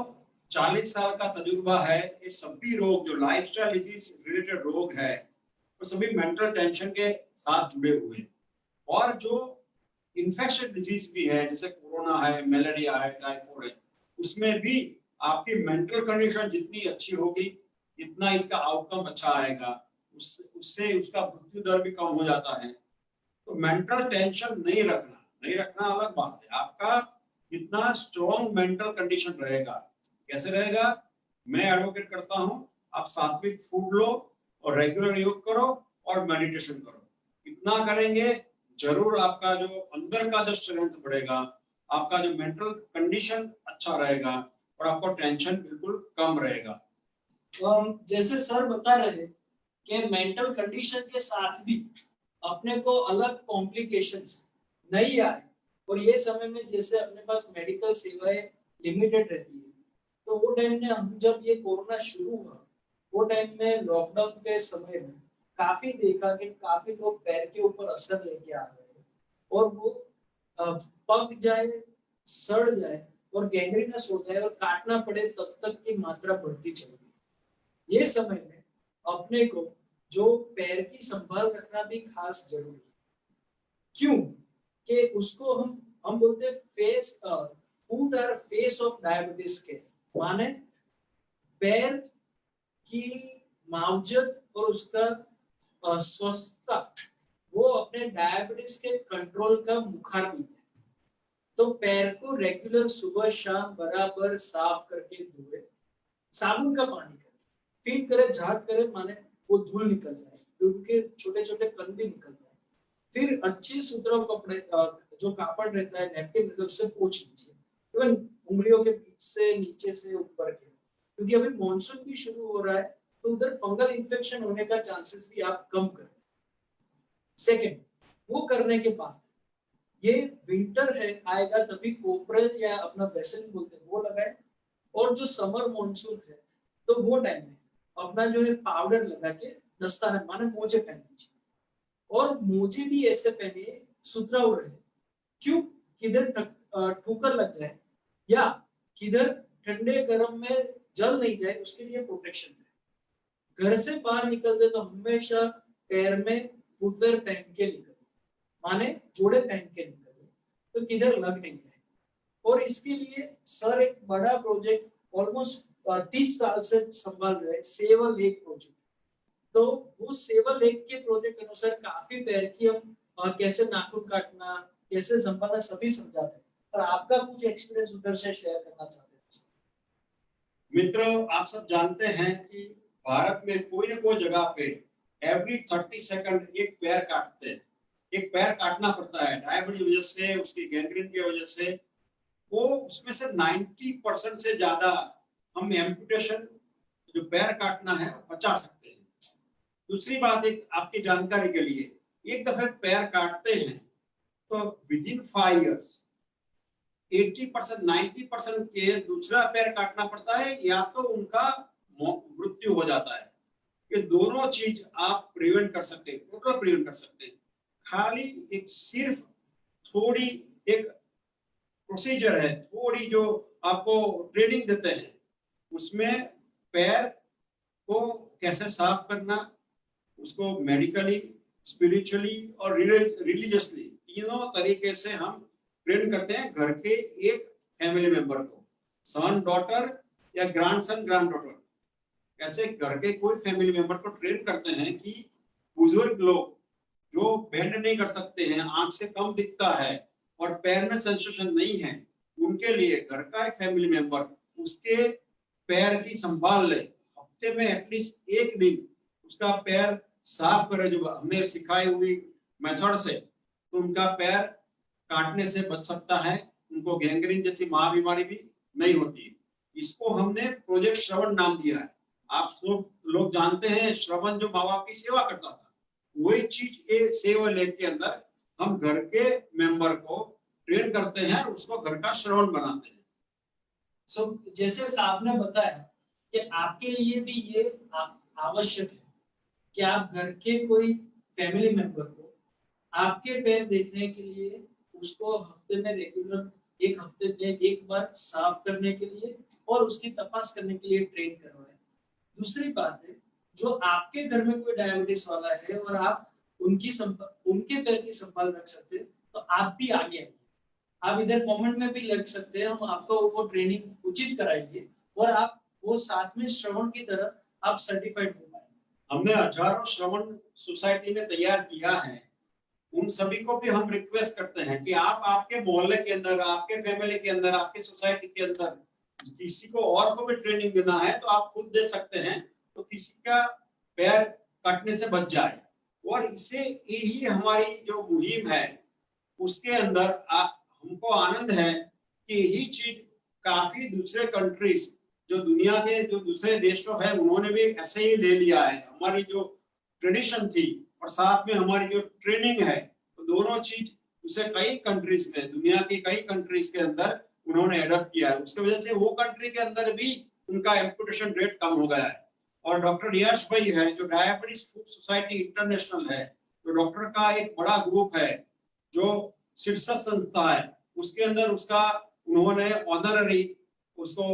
40 साल का तजुर्बा है। ये सभी रोग जो लाइफस्टाइल डिजीज रिलेटेड रोग है वो सभी मेंटल टेंशन के साथ जुड़े हुए हैं। और जो इन्फेक्शन डिजीज भी है जैसे कोरोना है, मलेरिया है, टाइफाइड है, उसमें भी आपकी मेंटल कंडीशन जितनी अच्छी होगी इतना इसका आउटकम अच्छा आएगा। उससे उसका मृत्यु दर भी कम हो जाता है। तो मेंटल टेंशन नहीं रखना अलग बात है। आपका इतना स्ट्रॉन्ग मेंटल कंडीशन रहेगा, कैसे रहेगा? मैं एडवोकेट करता हूं आप सात्विक फूड लो और रेगुलर योग करो और मेडिटेशन करो। इतना करेंगे जरूर आपका जो अंदर का जो स्ट्रेंथ बढ़ेगा, आपका जो मेंटल कंडीशन अच्छा रहेगा और आपको टेंशन बिल्कुल कम रहेगा। जैसे सर बता रहे कि मेंटल कंडीशन के साथ भी अपने को अलग कॉम्प्लिकेशंस नहीं आए, और ये समय में जैसे अपने पास मेडिकल सेवाएं लिमिटेड रहती है, तो वो टाइम में हम जब ये कोरोना शुरू हुआ वो टाइम में लॉकडाउन के समय में काफी देखा कि काफी लोग पैर के ऊपर असर लेके आ रहे हैं और वो पक जाए, सड़ जाए और गैंग्रीनस हो जाए और काटना पड़े तब तक की मात्रा बढ़ती चली गई। ये समय में अपने को जो पैर की संभाल रखना भी खास जरूरी है। क्यों कि उसको हम बोलते हैं फेस फूट और फेस ऑफ डायबिटीज के माने पैर की मावजत और उसका स्वस्थता वो अपने डायबिटीज के कंट्रोल का मुखार भी है। तो पैर को रेगुलर सुबह शाम बराबर साफ करके धोए, साबुन का पानी करे, फीड करे, झाड़ करे, माने वो धूल निकल जाए, धूल के छोटे छोटे कण भी निकल जाए। फिर अच्छी सुथरा कपड़े जो कापड़ रहता है, नैपकिन रहता है, उससे पोंछ लीजिए, इवन उंगलियों के बीच से, नीचे से, ऊपर के, क्योंकि अभी मॉनसून भी शुरू हो रहा है तो उधर फंगल इन्फेक्शन होने का चांसेस भी आप कम करें। सेकंड, वो करने के बाद ये विंटर है आएगा तभी कोपरेल या अपना वेसलिन बोलते हैं वो लगाए, और जो समर मॉनसून है तो वो टाइम में अपना जो है पाउडर लगा के दस्ताने माने मोजे पहन लीजिए, और मोजे भी ऐसे पहनिए सुथरा रहे। क्यों? किधर ठोकर लग जाए या किधर ठंडे गर्म में जल नहीं जाए उसके लिए प्रोटेक्शन है। घर से बाहर निकलते तो हमेशा पैर में फुटवेयर पहन के निकले, माने जोड़े पहन के निकले, तो किधर लग नहीं जाए। और इसके लिए सर एक बड़ा प्रोजेक्ट ऑलमोस्ट 30 साल से संभाल रहे हैं, सेव अ लेक प्रोजेक्ट। तो वो सेव अ लेक के प्रोजेक्ट के अनुसार काफी पैर की हम कैसे नाखून काटना, कैसे संभालना सभी समझाते हैं। और आपका कुछ एक्सपीरियंस उधर से शेयर करना चाहते हैं? मित्रों, आप सब जानते हैं कि भारत में कोई ना कोई जगह पे एवरी 30 सेकंड एक पैर काटते हैं, एक पैर काटना पड़ता है डायबिटीज वजह से, उसकी गैंग्रीन की वजह से। वो उसमें से 90% से ज्यादा हम एम्पुटेशन, जो पैर काटना है, बचा सकते हैं। दूसरी बात एक आपकी जानकारी के लिए, एक दफे पैर काटते हैं तो विद इन 5 इयर्स 80% 90% के दूसरा पैर काटना पड़ता है या तो उनका मृत्यु हो जाता है। ये दोनों चीज आप प्रिवेंट कर सकते हैं, टोटल प्रिवेंट कर सकते हैं। खाली एक सिर्फ थोड़ी एक प्रोसीजर है, थोड़ी जो आपको ट्रेनिंग देते हैं, उसमें पैर को कैसे साफ करना, उसको मेडिकली, स्पिरिचुअली और रिलीजियसली तीनों तरीके से हम ट्रेन करते हैं घर के एक फैमिली मेंबर को, सन डॉटर या ग्रैंडसन ग्रैंड डॉटर। ऐसे घर के कोई फैमिली मेंबर को ट्रेन करते हैं कि बुजुर्ग लोग जो बेंड नहीं कर सकते हैं, आंख से कम दिखता है और पैर में सेंसेशन नहीं है, उनके लिए घर का एक फैमिली मेंबर उसके पैर की संभाल ले, हफ्ते में एटलीस्ट एक दिन उसका पैर साफ करे, जो हमने सिखाई हुई मेथड से, तो उनका पैर काटने से बच सकता है, उनको गैंग्रीन जैसी महाबीमारी भी नहीं होती है। इसको हमने प्रोजेक्ट श्रवण नाम दिया है। आप लोग जानते हैं श्रवण जो माँ बाप की सेवा करता था, वही चीज ये सेवा लेक के अंदर हम घर के मेंबर को ट्रेन करते हैं और उसको घर का श्रवण बनाते हैं। जैसे आपने बताया कि आपके लिए भी ये आवश्यक है कि आप घर के कोई फैमिली मेंबर को आपके पैर देखने के लिए उसको हफ्ते में रेगुलर एक हफ्ते में एक बार साफ करने के लिए और उसकी तपास करने के लिए ट्रेन करवाएं। दूसरी बात है, जो आपके घर में कोई डायबिटीज वाला है और आप उनके पैर की संभाल रख सकते हैं, तो आप भी आगे आइए। आप इधर कमेंट में भी लग सकते हैं, हम आपको वो ट्रेनिंग उचित कराएंगे और आप वो साथ में श्रवण की तरह आप सर्टिफाइड हो पाएंगे। हमने हजारों श्रवण सोसाइटी में तैयार किया है, उन सभी को भी हम रिक्वेस्ट करते हैं कि आप आपके मोहल्ले के अंदर, आपके फैमिली के अंदर, आपके सोसाइटी के अंदर किसी को और को भी ट्रेनिंग देना है तो आप खुद दे सकते हैं, तो किसी का पैर काटने से बच जाए। और इसे यही हमारी जो मुहिम है उसके अंदर हमको आनंद है कि यही चीज काफी दूसरे कंट्रीज, जो दुनिया के जो दूसरे देशों है, उन्होंने भी ऐसे ही ले लिया है। हमारी जो ट्रेडिशन थी और साथ में हमारी जो ट्रेनिंग है, तो दोनों चीज दूसरे कई कंट्रीज में, दुनिया की कई कंट्रीज के अंदर उन्होंने एडॉप्ट किया है। उसकी वजह से वो कंट्री के अंदर भी उनका एम्पुटेशन रेट कम हो गया है। और डॉक्टर यश भाई है जो डायबिटीज फूड सोसाइटी इंटरनेशनल है, तो डॉक्टर का एक बड़ा ग्रुप है जो शीर्षक संस्था है, उसके अंदर उसका उन्होंने ऑनररी उसको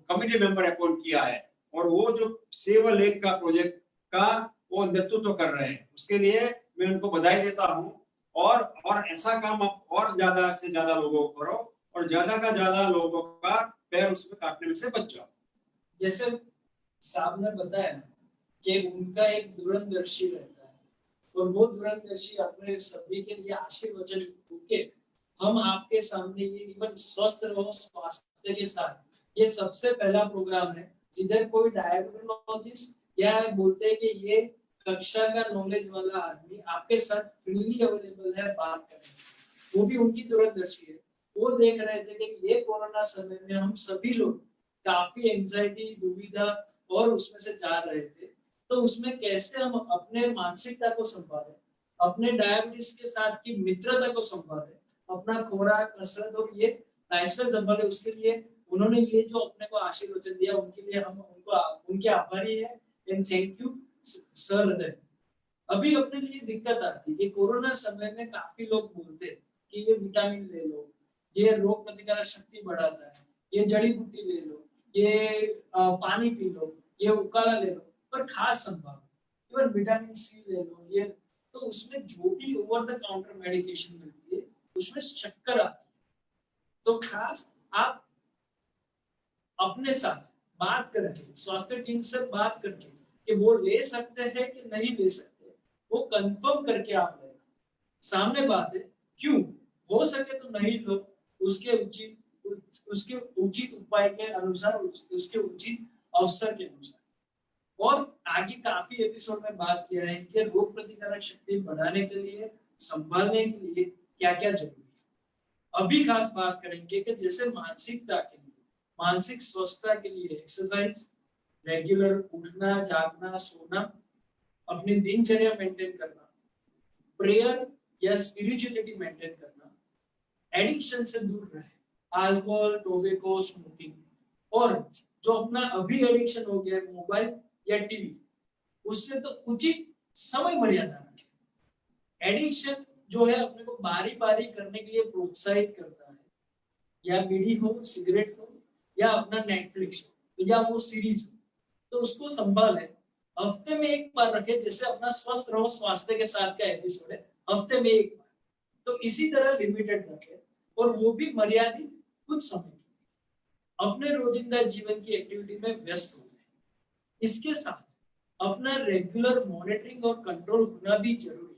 कमिटी मेंबर अपॉइंट किया है और वो जो सेव अ लेक का प्रोजेक्ट का वो नेतृत्व कर रहे हैं। उसके लिए मैं उनको बधाई देता हूँ और ऐसा काम आप और ज्यादा से ज्यादा लोगों को करो और ज्यादा का ज्यादा लोगों का पैर उसमें काटने में से बच जाओ। जैसे साहब ने बताया कि उनका एक दूरदर्शी रहता है और वो दूरदर्शी अपने सभी के लिए आशीर्वचन के हम आपके सामने ये इवन स्वस्थ रहो स्वास्थ्य के साथ, ये सबसे पहला प्रोग्राम है जिधर कोई डायबिटोलॉजिस्ट या बोलते हैं कि ये कक्षा का नॉलेज वाला आदमी आपके साथ फ्रीली अवेलेबल है बात करने। वो भी उनकी दूरदर्शी है। वो देख रहे थे कि ये कोरोना समय में हम सभी लोग काफी एंजाइटी, दुविधा और उसमें से जा रहे थे, तो उसमें कैसे हम अपने मानसिकता को संभालें, अपने डायबिटीज के साथ की मित्रता को संभालें, अपना खुराक, कसरत और ये लाइफस्टाइल संभाले। उसके लिए उन्होंने ये जो अपने को आशीर्वचन दिया, उनके लिए हम उनके आभारी है एंड थैंक यू सर। अभी अपने लिए दिक्कत आती है कि कोरोना समय में काफी लोग बोलते कि ये विटामिन ले लो, ये रोग प्रतिकारक शक्ति बढ़ाता है, ये जड़ी बूटी ले लो, ये पानी पी लो, ये उकाला ले लो, पर खास संभाल, इवन विटामिन सी ले लो, ये तो उसमें जो भी ओवर द काउंटर मेडिकेशन मिलती है उसमें शक्कर आती है। तो खास आप अपने साथ बात करके, स्वास्थ्य टीम से बात करके कि वो ले सकते हैं कि नहीं ले सकते, वो कंफर्म करके आप लेना। सामने बात है, क्यों हो सके तो नहीं लो, उसके उचित उपाय के अनुसार, उसके उचित अवसर के अनुसार। और आगे काफी एपिसोड में बात किया है कि रोग प्रतिकारक शक्ति बढ़ाने के लिए, संभालने के लिए क्या क्या जरूरी है। अभी खास बात करेंगे कि जैसे मानसिकता के लिए, मानसिक स्वस्थता के लिए एक्सरसाइज, रेगुलर उठना, जागना, सोना, अपनी दिनचर्या मेंटेन करना, प्रेयर या स्पिरिचुअलिटी मेंटेन करना, एडिक्शन से दूर रहे, अल्कोहल, टोबैको, स्मोकिंग, और जो अपना अभी एडिक्शन हो गया मोबाइल या टीवी, उससे तो उचित समय मर्यादा रखें। एडिक्शन जो है अपने को बारी बारी करने के लिए प्रोत्साहित करता है, या बीड़ी हो, सिगरेट हो, या अपना नेटफ्लिक्स हो, या वो सीरीज हो, तो उसको संभाले, हफ्ते में एक बार रखे। जैसे अपना स्वस्थ रहो स्वास्थ्य के साथ का एपिसोड है, हफ्ते में एक बार, तो इसी तरह लिमिटेड रखे, और वो भी मर्यादित कुछ समय के लिए। अपने रोजिंदा जीवन की एक्टिविटी में व्यस्त हो जाए। इसके साथ अपना रेगुलर मॉनिटरिंग और कंट्रोल होना भी जरूरी है।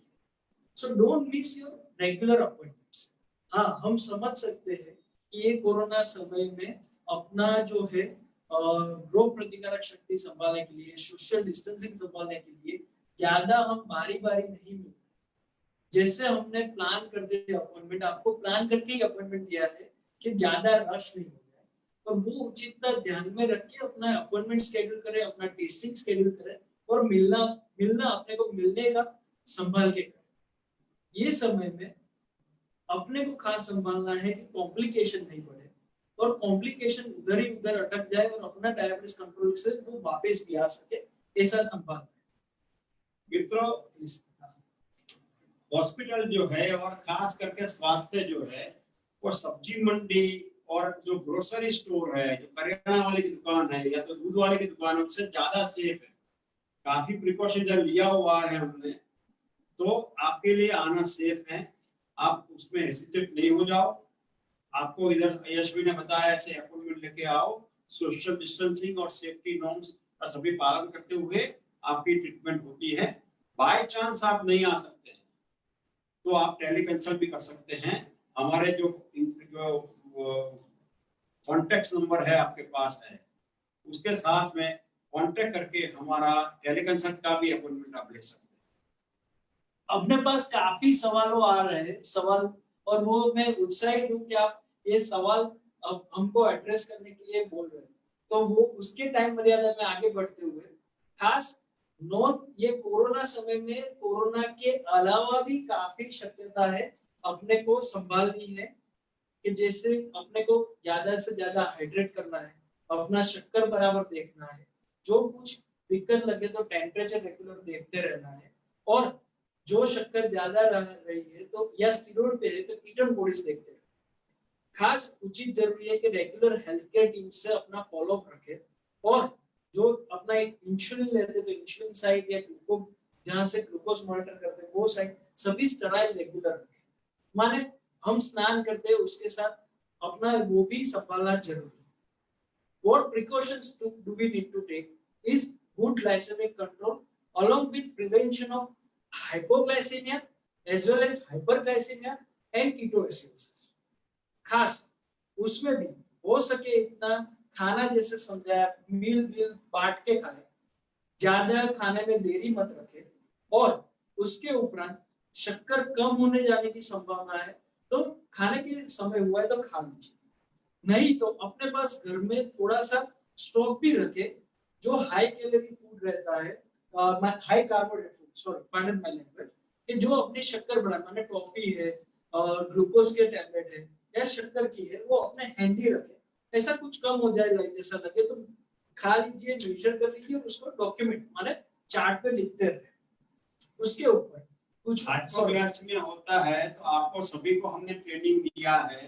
So don't miss your regular appointments. हाँ, हम समझ सकते हैं कि ये कोरोना समय में अपना जो है रोग प्रतिकारक शक्ति संभालने के लिए, सोशल डिस्टेंसिंग संभालने के लिए ज्यादा हम बारी बारी नहीं मिल, जैसे हमने प्लान करते थे अपॉइंटमेंट, आपको प्लान करके ही अपॉइंटमेंट दिया है कि ज्यादा रश नहीं हो जाए, और वो उचितता ध्यान में रख के अपना अपॉइंटमेंट शेड्यूल करें, अपना टेस्टिंग शेड्यूल करें, और मिलना अपने को मिलने का संभाल के करें। ये समय में अपने को खास संभालना है कि कॉम्प्लिकेशन नहीं बढ़े, और कॉम्प्लिकेशन उधर ही उधर अटक जाए, और अपना डायबिटीज कंट्रोल से वो वापस भी आ सके, ऐसा संभालना है। मित्रों, हॉस्पिटल जो है और खास करके स्वास्थ्य जो है, वो सब्जी मंडी और जो ग्रोसरी स्टोर है, जो करियाना वाले की दुकान है, या तो दूध वाले की दुकान है, उससे ज्यादा सेफ है। काफी प्रिकॉशन लिया हुआ है हमने, तो आपके लिए आना सेफ है। आप उसमें हेजिटेट नहीं हो जाओ। आपको इधर यशवी ने बताया ऐसे अपॉइंटमेंट लेके आओ, सोशल डिस्टेंसिंग और सेफ्टी नॉर्म्स का सभी पालन करते हुए आपकी ट्रीटमेंट होती है। बाय चांस आप नहीं आ सकते हैं तो आप टेली कंसल्ट भी कर सकते हैं। हमारे जो कॉन्टेक्ट नंबर है आपके पास है, उसके साथ में कॉन्टेक्ट करके हमारा टेली कंसल्ट का भी अपॉइंटमेंट आप ले सकते हैं। अपने पास काफी सवालों आ रहे हैं सवाल, और वो मैं उत्साहित हूँ कि आप ये सवाल अब हमको एड्रेस करने के लिए बोल रहे हैं। तो वो उसके टाइम मर्यादा में आगे बढ़ते हुए, खास नोट, ये कोरोना समय में कोरोना के अलावा भी काफी शक्यता है अपने को संभालनी है, कि जैसे अपने को ज्यादा से ज्यादा हाइड्रेट करना है, अपना शक्कर बराबर देखना है, जो कुछ दिक्कत लगे तो टेम्परेचर रेगुलर देखते रहना है, और जो शक्कर ज्यादा रह रही है तो या स्टीरॉयड पे है तो कीटोन बॉडीज देखते हैं। खास उचित जरूरी है कि रेगुलर हेल्थ केयर टीम से अपना फॉलोअप रखे, और जो अपना एक इंसुलिन लेते तो इंसुलिन साइट या ग्लूकोज, जहां से ग्लूकोज मॉनिटर करते हैं वो साइट सभी स्टेराइल रेगुलर रखें। माने हम स्नान करते हैं उसके साथ अपना वो भी संभालना जरूरी है। What precautions do we need to take is good glycemic control along with prevention of hypoglycemia as well as hyperglycemia and ketoacidosis। खास उसमें भी हो सके इतना खाना, जैसे समझाया, मील बांट के खाए, ज्यादा खाने में देरी मत रखे, और उसके उपरांत शक्कर कम होने जाने की संभावना है तो खाने के समय हुआ है तो खा लीजिए, नहीं तो अपने पास घर में थोड़ा सा स्टॉक भी रखे, जो हाई कैलोरी फूड रहता है, high carbohydrate food, sorry pardon my language, कि जो अपनी शक्कर बढ़ा, माने टॉफी है, ग्लूकोज के टैबलेट है, या शक्कर की है, वो अपने हैंडी रखे। ऐसा कुछ कम हो जाए जैसा लगे तो खा लीजिए, मेजर कर लीजिए, और उसको डॉक्यूमेंट माने चार्ट पे लिखते रहे। उसके ऊपर कुछ हाइपोग्लाइसेमिया होता है तो आपको सभी को हमने ट्रेनिंग दिया है,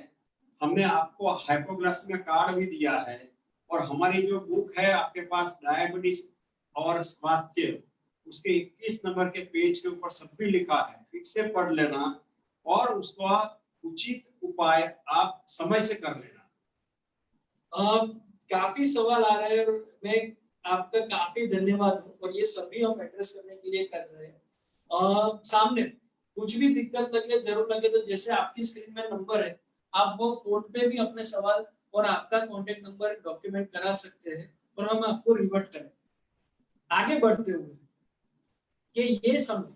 हमने आपको हाइपोग्लाइसेमिया कार्ड भी दिया है, और हमारी जो बुक है आपके पास डायबिटीज और स्वास्थ्य, उसके 21 नंबर के पेज के ऊपर सब भी लिखा है, फिर से पढ़ लेना और उसका उचित उपाय आप समय से कर लेना। काफी सवाल आ रहे हैं और मैं आपका काफी धन्यवाद हूँ, और ये सभी हम एड्रेस करने के लिए कर रहे हैं। सामने कुछ भी दिक्कत लगे, जरूर लगे तो जैसे आपकी स्क्रीन में नंबर है, आप वो फोन पे भी अपने सवाल और आपका कॉन्टेक्ट नंबर डॉक्यूमेंट करा सकते हैं और हम आपको रिवर्ट करें। आगे बढ़ते हुए कि ये समय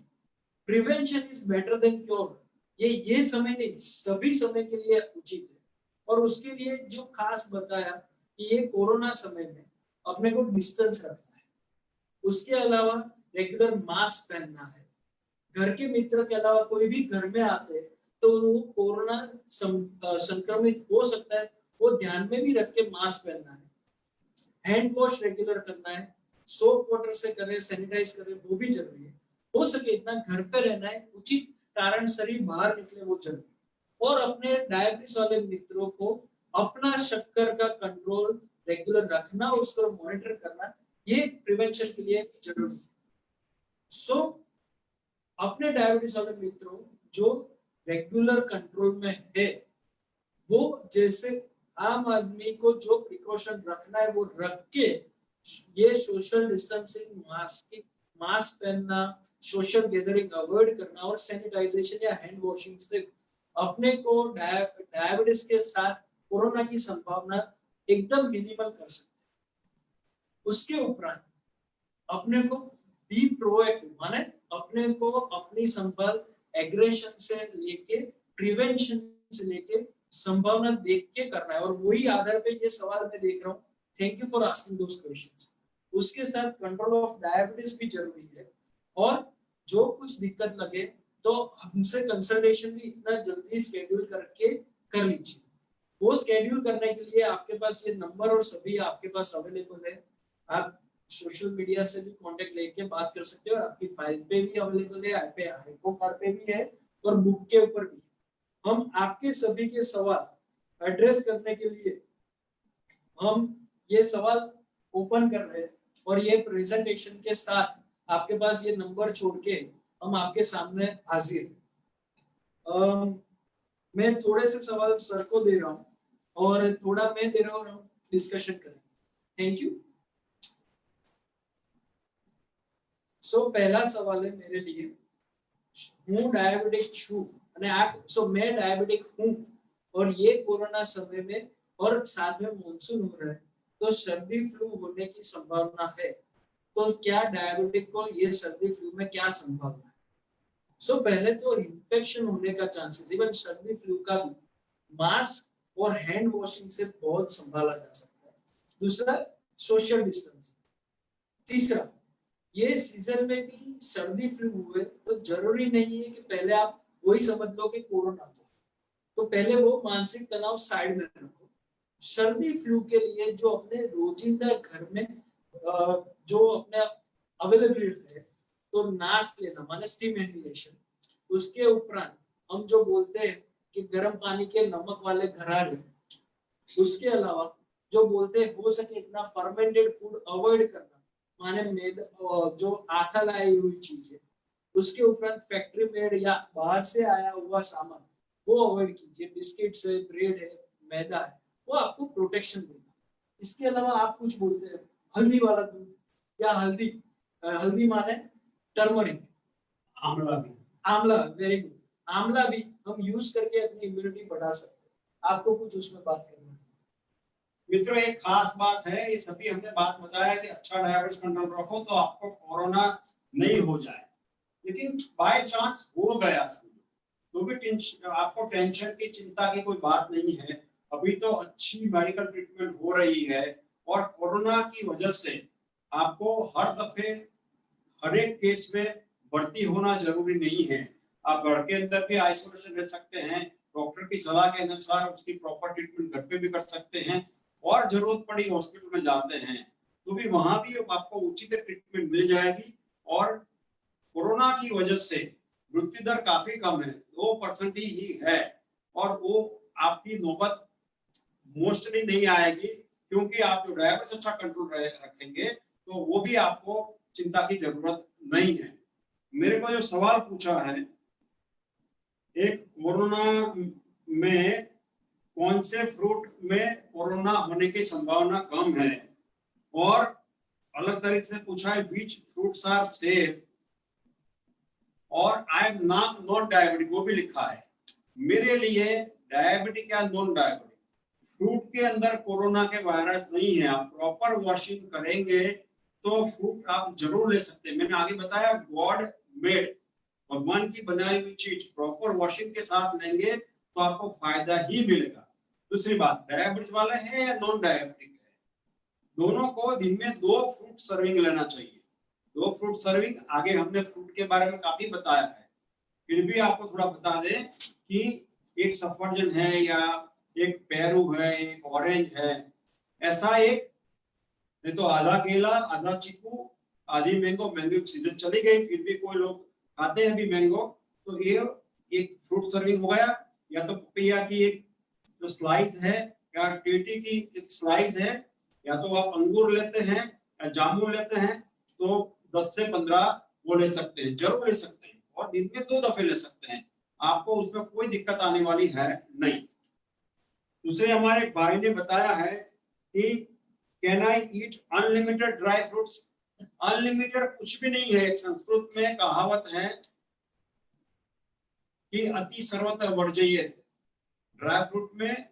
prevention is better than cure, ये समय नहीं, सभी समय के लिए उचित है। और उसके लिए जो खास बताया कि ये कोरोना समय में अपने को डिस्टेंस रखना है, उसके अलावा रेगुलर मास्क पहनना है, घर के मित्र के अलावा कोई भी घर में आते हैं तो वो कोरोना संक्रमित हो सकता है, वो ध्यान में भी रख के मास्क पहनना है, हैंड वॉश रेगुलर करना है, सोप वाटर से करें, सैनिटाइज करें, वो भी जरूरी है। हो सके इतना घर पे रहना है, उचित कारण शरीर बाहर निकले वो जरूरी, और अपने डायबिटीज वाले मित्रों को अपना शक्कर का कंट्रोल रेगुलर रखना, उसको मॉनिटर करना, ये प्रिवेंशन के लिए जरूरी है। सो अपने डायबिटीज वाले मित्रों जो रेगुलर कंट्रोल में है, वो जैसे आम आदमी को जो प्रिकॉशन रखना है वो रख के, ये सोशल डिस्टेंसिंग, मास्क पहनना, सोशल गैदरिंग अवॉइड करना और सैनिटाइजेशन या हैंड वॉशिंग से अपने को डायबिटीज के साथ कोरोना की संभावना एकदम मिनिमल कर सकते हैं। उसके उपरांत अपने को बी प्रोएक्टिव, माने अपने को अपनी संभाल एग्रेशन से लेके प्रिवेंशन से लेके संभावना देख के करना है, और वही आधार पे ये सवाल मैं देख रहा हूँ। Thank you for asking those questions. उसके साथ कंट्रोल ऑफ डायबिटीज भी जरूरी है, और जो कुछ दिक्कत लगे तो हमसे कंसल्टेशन भी इतना जल्दी शेड्यूल करके कर लीजिए। वो शेड्यूल करने के लिए आपके पास ये नंबर और सभी आपके पास अवेलेबल है, आप सोशल मीडिया से भी कांटेक्ट लेके बात कर सकते हो, आपकी फाइल पे भी अवेलेबल है, आईपो कार्ड पे भी है और बुक के ऊपर भी। हम आपके सभी के सवाल एड्रेस करने के लिए हम ये सवाल ओपन कर रहे हैं, और ये प्रेजेंटेशन के साथ आपके पास ये नंबर छोड़ के हम आपके सामने हाजिर हैं। मैं थोड़े से सवाल सर को दे रहा हूँ और थोड़ा मैं दे रहा हूँ, डिस्कशन करें। Thank you. सो पहला सवाल है मेरे लिए, हूँ डायबिटिक छू અને આ सो मैं डायबिटिक हूँ और ये कोरोना समय में और साथ में मॉनसून हो रहा है, तो सर्दी फ्लू होने की संभावना है, तो क्या डायबिटिक को ये सर्दी फ्लू में क्या संभावना है? सो पहले तो इन्फेक्शन होने का चांसेस, इवन सर्दी फ्लू का भी मास्क और हैंड वॉशिंग से बहुत संभाला जा सकता है। दूसरा सोशल डिस्टेंस। तीसरा, ये सीजन में भी सर्दी फ्लू हुए तो जरूरी नहीं है कि पहले आप वही समझ लो कि कोरोना हो, तो पहले वो मानसिक तनाव साइड में रखो। सर्दी फ्लू के लिए जो अपने रोजिंदा घर में जो अपने अवेलेबिलिटी है, तो नाक लेना माने स्टीम इनहेलेशन, उसके उपरांत हम जो बोलते हैं कि गर्म पानी के नमक वाले घरारे, उसके अलावा जो बोलते हैं हो सके इतना फर्मेंटेड फूड अवॉइड करना, माने मैदा जो आथा लाई हुई चीज है, उसके उपरांत फैक्ट्री मेड या बाहर से आया हुआ सामान वो अवॉइड कीजिए, बिस्किट्स है, ब्रेड है, मैदा है, वो आपको प्रोटेक्शन देगा। इसके अलावा आप कुछ बोलते हैं हल्दी वाला दूध या हल्दी, हल्दी माने टर्मरिक, आंवला भी, आंवला, वेरी गुड, आंवला भी हम यूज करके अपनी इम्यूनिटी बढ़ा सकते हैं। आपको कुछ उसमें बात करना है? मित्रों एक खास बात है, ये सभी हमने बात बताया कि अच्छा डायबिटीज कंट्रोल रखो तो आपको कोरोना नहीं हो जाए, लेकिन बाय चांस हो गया तो भी आपको टेंशन की, चिंता की कोई बात नहीं है। अभी तो अच्छी मेडिकल ट्रीटमेंट हो रही है, और कोरोना की वजह से आपको हर दफे हर एक केस में भर्ती होना जरूरी नहीं है। आप घर के अंदर भी आइसोलेशन रह सकते हैं, डॉक्टर की सलाह के अनुसार उसकी प्रॉपर ट्रीटमेंट घर पे भी कर सकते हैं, और जरूरत पड़ी हॉस्पिटल में जाते हैं तो भी वहां भी आपको उचित ट्रीटमेंट मिल जाएगी। और कोरोना की वजह से मृत्यु दर काफी कम है, 2% ही है, और वो आपकी नौबत मोस्टली नहीं आएगी, क्योंकि आप जो डायबिटीज अच्छा कंट्रोल रखेंगे तो वो भी आपको चिंता की जरूरत नहीं है। मेरे को जो सवाल पूछा है, एक कोरोना में कौन से फ्रूट में कोरोना होने की संभावना कम है, और अलग तरीके से पूछा है विच फ्रूट्स आर सेफ, और आई एम नॉन डायबिटिक वो भी लिखा है। मेरे लिए डायबिटिक या नॉन डायबिटिक, फ्रूट के अंदर कोरोना के वायरस नहीं है। आप प्रॉपर वॉशिंग करेंगे तो फ्रूट आप जरूर ले सकते हैं। मैंने आगे बताया गॉड मेड, भगवान की बनाई हुई चीज प्रॉपर वॉशिंग के साथ लेंगे तो आपको फायदा ही मिलेगा। दूसरी बात, डायबिटीज वाला है या नॉन डायबिटिक है, दोनों को दिन में 2 फ्रूट सर्विंग लेना चाहिए। 2 फ्रूट सर्विंग, आगे हमने फ्रूट के बारे में काफी बताया है, फिर भी आपको थोड़ा बता दें कि एक सफरजन है या एक पेरू है, एक ऑरेंज है, ऐसा एक नहीं तो आधा केला, आधा चीकू, आधी मैंगो। मैंगो की सीजन चली गई, फिर भी कोई लोग खाते हैं अभी मैंगो, तो ये एक फ्रूट सर्विंग हो गया। या तो पपैया की एक जो स्लाइस है, या टेटी की एक स्लाइस है, या तो आप अंगूर लेते हैं या जामुन लेते हैं, तो 10 से 15 वो ले सकते हैं, जरूर ले सकते हैं, और दिन में 2 दफे ले सकते हैं, आपको उसमें कोई दिक्कत आने वाली है नहीं। दूसरे हमारे भाई ने बताया है कि can I eat unlimited dry fruits. Unlimited कुछ भी नहीं है। संस्कृत में कहावत है कि अति सर्वत्र वर्जयेत। ड्राई फ्रूट में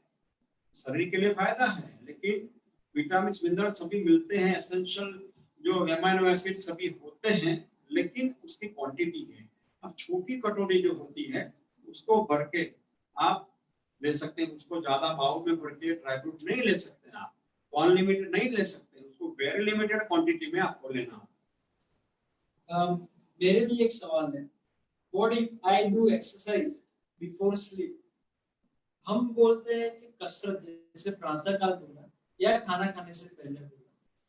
शरीर के लिए फायदा है, लेकिन विटामिन मिनरल सभी मिलते हैं, एसेंशियल जो एमिनो एसिड सभी होते हैं, लेकिन उसकी क्वांटिटी है। अब छोटी कटोरी जो होती है उसको भर के आप ले सकते हैं, उसको ज्यादा बाउल में भर के ड्राई फ्रूट नहीं ले सकते हैं आप, अनलिमिटेड नहीं ले सकते, उसको वेरी लिमिटेड क्वांटिटी में आपको लेना है। मेरे लिए एक सवाल है, what if I do exercise before sleep? हम बोलते हैं कि कसरत जैसे प्रातः काल बोला, या खाना खाने से पहले बोला,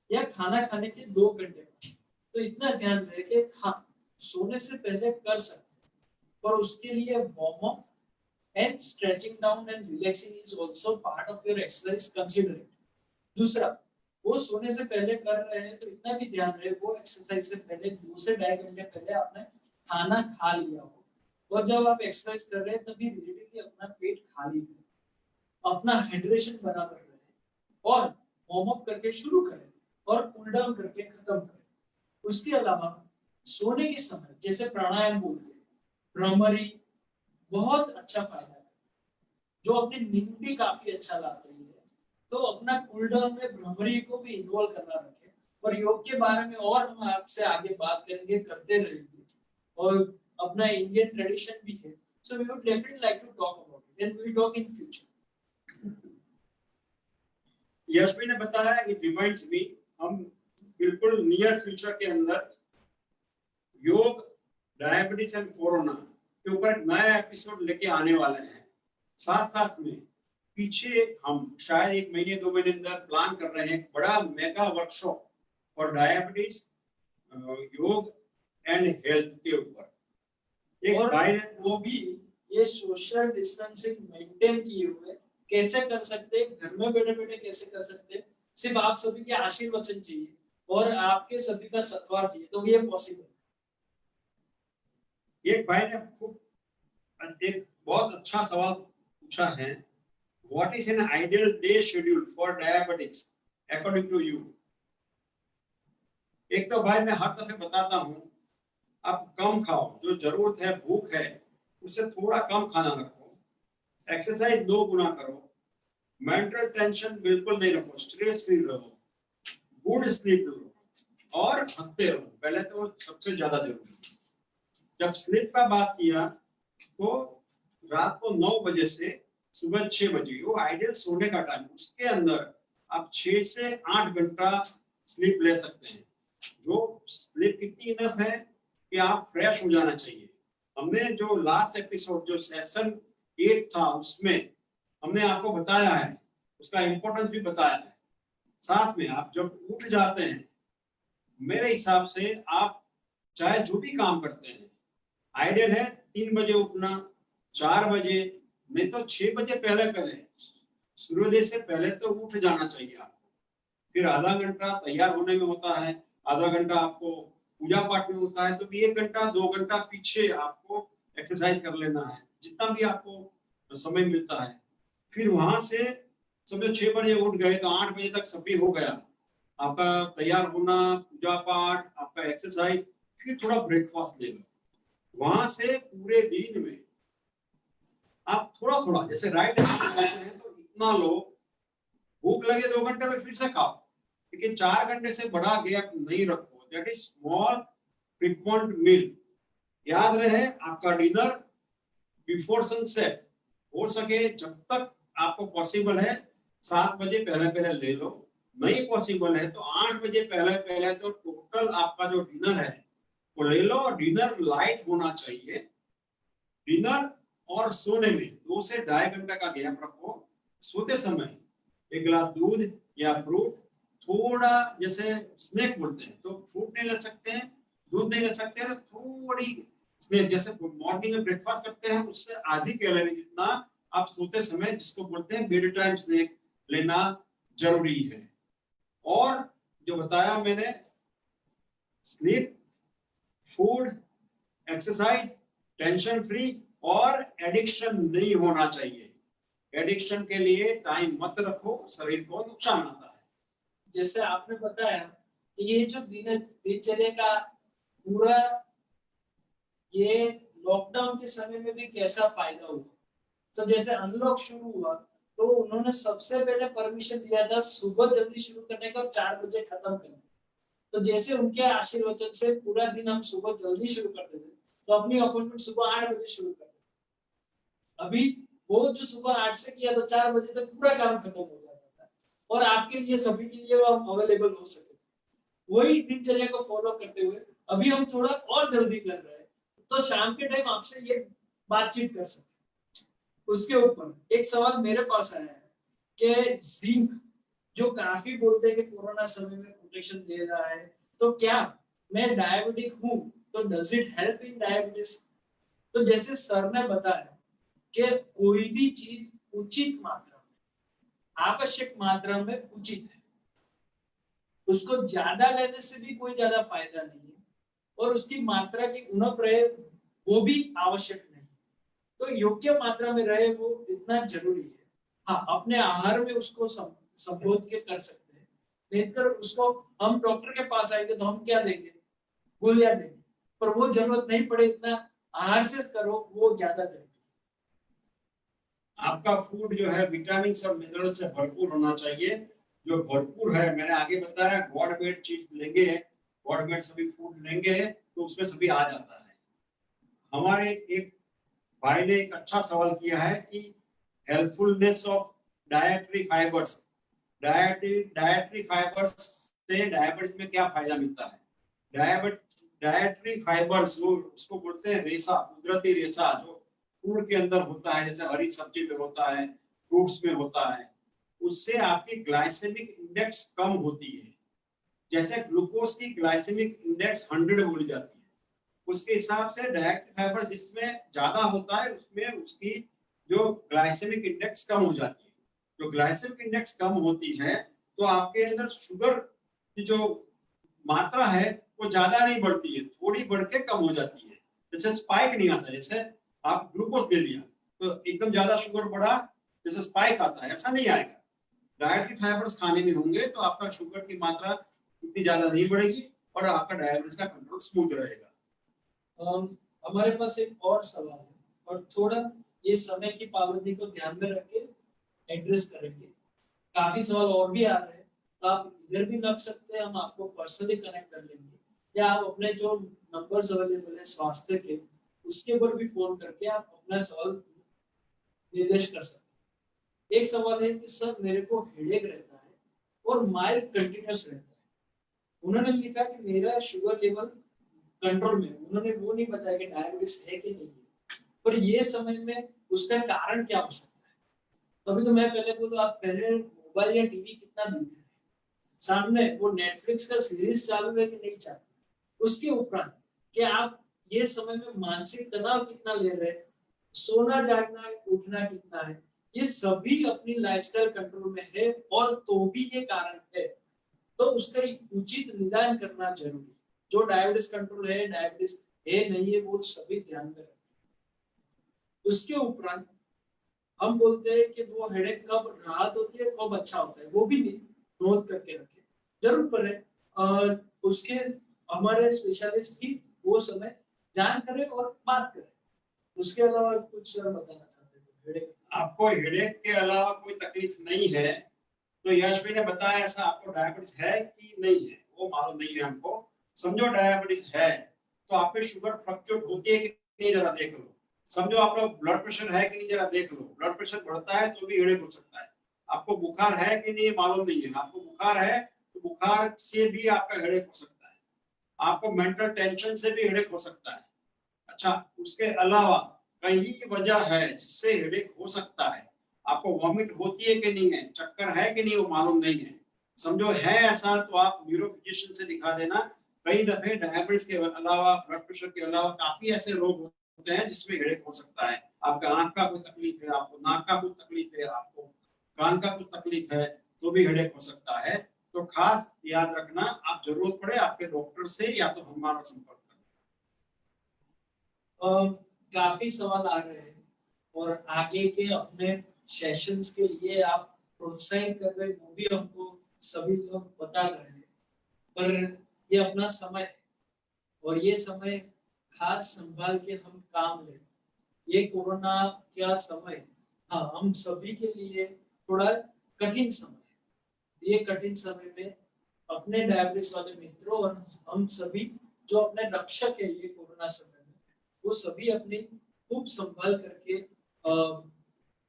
या खाना खाने के 2 घंटे बाद, तो इतना ध्यान रहे कि हाँ सोने से पहले कर सकते हैं, पर उसके लिए warm up and stretching down and relaxing is also part of your exercise. Consider it. दूसरा, वो सोने से पहले कर रहे हैं तो इतना भी ध्यान रहे वो एक्सरसाइज से पहले 2 से 2.5 घंटे पहले आपने खाना खा लिया हो, और जब आप एक्सरसाइज कर रहे हैं तभी रिलेटिवली अपना पेट खाली है, अपना हाइड्रेशन बराबर रहे, और वार्म अप करके शुरू करें और कूल डाउन करके खत्म करें। उसके अलावा सोने के समय जैसे प्राणायाम बोलते हैं, भ्रमरी बहुत अच्छा फायदा है, जो अपनी नींद भी काफी अच्छा लाती है। तो अपना कूल डाउन में भ्रमरी को भी इन्वॉल्व करना रखें। और योग के बारे में और हम आपसे आगे बात करेंगे, करते रहेंगे, और अपना इंडियन ट्रेडिशन भी है, so we would definitely like to talk about it and we will talk in future. Yashvi ने बताया, इट रिमाइंड्स मी, हम बिल्कुल नियर फ्यूचर के अंदर योग, डायबिटीज एंड कोरोना के ऊपर एक नया एपिसोड लेके आने वाले हैं। साथ साथ में पीछे हम शायद 1 महीने 2 महीने अंदर प्लान कर रहे हैं बड़ा मेगा वर्कशॉप फॉर डायबिटीज, योग एंड हेल्थ के ऊपर। एक भाई ने वो भी ये सोशल डिस्टेंसिंग मेंटेन किए हुए कैसे कर सकते हैं, घर में बैठे बैठे कैसे कर सकते हैं, सिर्फ आप सभी के आशीर्वचन चाहिए और आपके सभी का सत्कार चाहिए, तो ये पॉसिबल। एक भाई ने खूब एक बहुत अच्छा सवाल पूछा है, what is an ideal day schedule for diabetics according to you? एक तो भाई मैं हर दफे बताता हूँ, आप कम खाओ, जो जरूरत है, भूख है उससे थोड़ा कम खाना रखो, एक्सरसाइज 2 गुना करो, मेंटल टेंशन बिल्कुल नहीं रखो, स्ट्रेस फ्री रहो, गुड स्लीप लो और हंसते रहो। पहले तो सबसे ज्यादा जरूरी। जब स्लीप का बात किया तो रात को 9 बजे से सुबह 6 बजे वो आइडियल सोने का टाइम, उसके अंदर आप 6 से 8 घंटा स्लीप ले सकते हैं। जो स्लीप कितनी इनफ है कि आप फ्रेश हो जाना चाहिए। हमने जो लास्ट एपिसोड जो सेशन 8 था उसमें हमने आपको बताया है, उसका इंपॉर्टेंस भी बताया है। साथ में आप जब उठ जाते हैं, मेरे हिसाब से आप चाहे जो भी काम करते हैं, आइडियल है 3 बजे उठना, 4 बजे, नहीं तो 6 बजे पहले सूर्योदय से पहले तो उठ जाना चाहिए आपको, फिर आधा घंटा तैयार होने में होता है, आधा घंटा आपको पूजा पाठ में होता है, तो भी 1 घंटा 2 घंटा पीछे आपको एक्सरसाइज कर लेना है, जितना भी आपको समय मिलता है। फिर वहां से समझो 6 बजे उठ गए तो 8 बजे तक सब भी हो गया, आपका तैयार होना, पूजा पाठ, आपका एक्सरसाइज, फिर थोड़ा ब्रेकफास्ट ले लो। वहां से पूरे दिन में आप थोड़ा थोड़ा, जैसे राइट हैं तो इतना लो, भूख लगे 2 घंटे में फिर से खाओ, लेकिन 4 घंटे से बड़ा गैप नहीं रखो। दैट इज स्मॉल फ्रीक्वेंट मील। याद रहे आपका डिनर बिफोर सनसेट, हो सके जब तक आपको पॉसिबल है 7 बजे पहले पहले ले लो, नहीं पॉसिबल है तो 8 बजे पहले पहले तो टोटल आपका जो डिनर है वो ले लो। और डिनर लाइट होना चाहिए। डिनर और सोने में 2 से 2.5 घंटे का गैप रखो। सोते समय 1 गिलास दूध या फ्रूट, थोड़ा जैसे स्नैक बोलते हैं, तो फ्रूट नहीं ले सकते हैं, दूध नहीं ले सकते हैं, तो थोड़ी स्नैक जैसे मॉर्निंग में ब्रेकफास्ट करते हैं उससे आधी कैलोरी जितना आप सोते समय, जिसको बोलते हैं बेड टाइम स्नैक, लेना जरूरी है। और जो बताया मैंने, sleep, food, exercise, tension free, और एडिक्शन नहीं होना चाहिए। एडिक्शन के लिए टाइम मत रखो, शरीर को नुकसान आता है। जैसे आपने बताया कि ये जो दिनचर्या का पूरा, ये लॉकडाउन के समय में भी कैसा फायदा हुआ। तो जैसे अनलॉक शुरू हुआ तो उन्होंने सबसे पहले परमिशन दिया था सुबह जल्दी शुरू करने का और 4 बजे खत्म करने। तो जैसे उनके आशीर्वचन से पूरा दिन हम सुबह जल्दी शुरू करते थे, तो अपनी अपॉइंटमेंट सुबह 8 बजे शुरू करते थे। अभी वो जो सुबह 8 से किया तो 4 बजे तक पूरा काम खत्म हो जाता था, और आपके लिए, सभी के लिए वो अवेलेबल हो सके। वही दिनचर्या को फॉलो करते हुए अभी हम थोड़ा और जल्दी कर रहे हैं, तो शाम के टाइम आपसे ये बातचीत कर सके। उसके ऊपर एक सवाल मेरे पास आया है कि जिंक, जो काफी बोलते हैं कि कोरोना समय में प्रोटेक्शन दे रहा है, तो क्या मैं डायबिटिक हूं तो does it help in diabetes. तो जैसे सर ने बताया कि कोई भी चीज उचित मात्रा में, आवश्यक मात्रा में उचित है, उसको ज्यादा लेने से भी कोई ज्यादा फायदा नहीं है, और उसकी मात्रा की पुनः प्रयोग वो भी आवश्यक नहीं। तो योग्य मात्रा में रहे वो इतना जरूरी है। हाँ, अपने आहार में उसको संबोध के कर सकते हैं, नहीं तो उसको हम डॉक्टर के पास आएंगे तो हम क्या देंगे, गोलियां देंगे, पर वो जरूरत नहीं पड़े, इतना आहार से करो, वो ज्यादा जरूरी है। आपका फूड जो है विटामिन और मिनरल से भरपूर होना चाहिए, जो भरपूर है। मैंने आगे बताया गॉड मेड चीज लेंगे, गॉड मेड सभी फूड लेंगे तो उसमें सभी आ जाता है। हमारे एक भाई ने एक अच्छा सवाल किया है कि helpfulness of dietary fibres, dietary fibres से डायबिटीज में क्या फायदा मिलता है। डायटरी फाइबर्स उसको बोलते हैं रेशा, कुदरती रेशा जो फूड के अंदर होता है, जैसे हरी सब्जी में होता है, फ्रूट्स में होता है, उससे आपकी ग्लाइसेमिक इंडेक्स कम होती है। जैसे ग्लूकोज की ग्लाइसेमिक इंडेक्स 100 बोली जाती है, उसके हिसाब से डायरेक्ट फाइबर जिसमें ज्यादा होता है उसमें उसकी जो ग्लाइसेमिक इंडेक्स कम हो जाती है। जो ग्लाइसेमिक इंडेक्स कम होती है तो आपके अंदर शुगर की जो मात्रा है वो ज्यादा नहीं बढ़ती है, थोड़ी बढ़ के कम हो जाती है। जैसे स्पाइक नहीं आता, जैसे आप ग्लूकोज दे लिया तो एकदम ज्यादा शुगर बढ़ा, जैसे स्पाइक आता है, ऐसा नहीं आएगा। डायटरी फाइबर्स खाने में होंगे तो आपका शुगर की मात्रा इतनी ज्यादा नहीं बढ़ेगी और आपका डायबिटीज का कंट्रोल स्मूथ रहेगा। हमारे पास एक और सवाल है, और थोड़ा ये समय की पाबंदी को ध्यान में रख के एड्रेस करेंगे। काफी सवाल और भी आ रहे हैं, तो आप इधर भी लग सकते हैं, हम आपको पर्सनली कनेक्ट कर लेंगे, या आप अपने जो नंबर्स अवेलेबल है स्वास्थ्य के, उसके ऊपर भी फोन करके आप अपना सवाल निर्देश कर सकते हैं। एक सवाल है कि सर मेरे को हेडेक रहता है और माइल्ड कंटिन्यूस रहता है। उन्होंने लिखा कि मेरा शुगर लेवल कंट्रोल में, उन्होंने वो नहीं बताया कि डायबिटीज है कि नहीं है, पर ये समय में उसका कारण क्या हो सकता है। तभी तो मैं पहले बोलूं, आप पहले मोबाइल या टीवी कितना देख रहे हैं, सामने वो नेटफ्लिक्स का सीरीज चालू है कि नहीं चालू, उसके उपरांत कि आप ये समय में मानसिक तनाव कितना ले रहे हैं, सोना जागना उठना कितना है, ये सभी अपनी लाइफस्टाइल कंट्रोल में है और तो भी ये कारण है, तो उसका उचित निदान करना जरूरी है। जो डायबिटीज कंट्रोल है, डायबिटीज है नहीं है, वो सभी ध्यान में रखें। उसके उपरांत हम बोलते हैं कि वो हेडेक कब राहत होती है, कब अच्छा होता है, वो भी नोट करके रखें। जरूर पड़े उसके हमारे स्पेशलिस्ट की वो समय जान करें और बात करें। उसके अलावा कुछ सर बताना चाहते हैं? हेडेक, आपको हेडेक के अलावा कोई तकलीफ नहीं है तो यश भाई ने बताया ऐसा आपको डायबिटीज है कि नहीं है वो मालूम नहीं है हमको। समझो डायबिटीज है तो आप पे शुगर फ्लक्चुएट होती है कि नहीं जरा देख लो। समझो आप लोग ब्लड प्रेशर है कि नहीं जरा देख लो। ब्लड प्रेशर बढ़ता है तो भी हेडेक हो सकता है। आपको बुखार है कि नहीं मालूम नहीं है। आपको बुखार है तो बुखार से भी आपका हेडेक हो सकता है। आपको मेंटल टेंशन से भी हेडेक हो सकता है। अच्छा, उसके अलावा कई वजह है जिससे हेडेक हो सकता है। आपको वॉमिट होती है कि नहीं है, चक्कर है कि नहीं वो मालूम नहीं है। समझो है ऐसा तो आप न्यूरो फिजिशियन से दिखा देना। कई दफे डायबिटीज के अलावा, ब्लड प्रेशर के अलावा काफी ऐसे रोग होते हैं जिसमें हेडेक हो सकता है। आपका आंख का कोई तकलीफ है, आपको नाक का कोई तकलीफ है, आपको कान का कुछ तकलीफ है तो भी हेडेक हो सकता है। तो खास याद रखना, आप जरूरत पड़े आपके डॉक्टर से या तो हमारा संपर्क काफी सवाल आ रहे हैं और आगे के अपने सेशंस के लिए आप प्रोत्साहित कर रहे हैं, वो भी हमको सभी लोग बता रहे हैं। पर ये अपना समय है और ये समय खास संभाल के हम काम लें। ये कोरोना का समय, हाँ, हम सभी के लिए थोड़ा कठिन समय है। ये कठिन समय में अपने डायबिटीज वाले मित्रों और हम सभी जो अपने रक्षक है ये कोरोना समय में, वो सभी अपनी खूब संभाल करके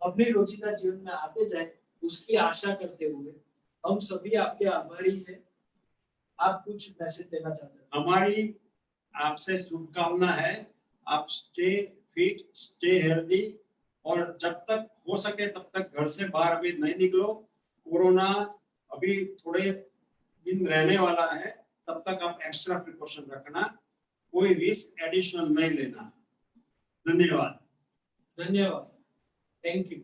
अपनी रोजिंदा जीवन में आते जाए, उसकी आशा करते हुए हम सभी आपके आभारी हैं। आप कुछ मैसेज देना चाहते हैं? हमारी आपसे शुभकामना है। आप स्टे फिट, स्टे हेल्दी और जब तक हो सके तब तक घर से बाहर अभी नहीं निकलो। कोरोना अभी थोड़े दिन रहने वाला है, तब तक आप एक्स्ट्रा प्रिकॉशन रखना, कोई रिस्क एडिशनल नहीं लेना। धन्यवाद। धन्यवाद, थैंक यू।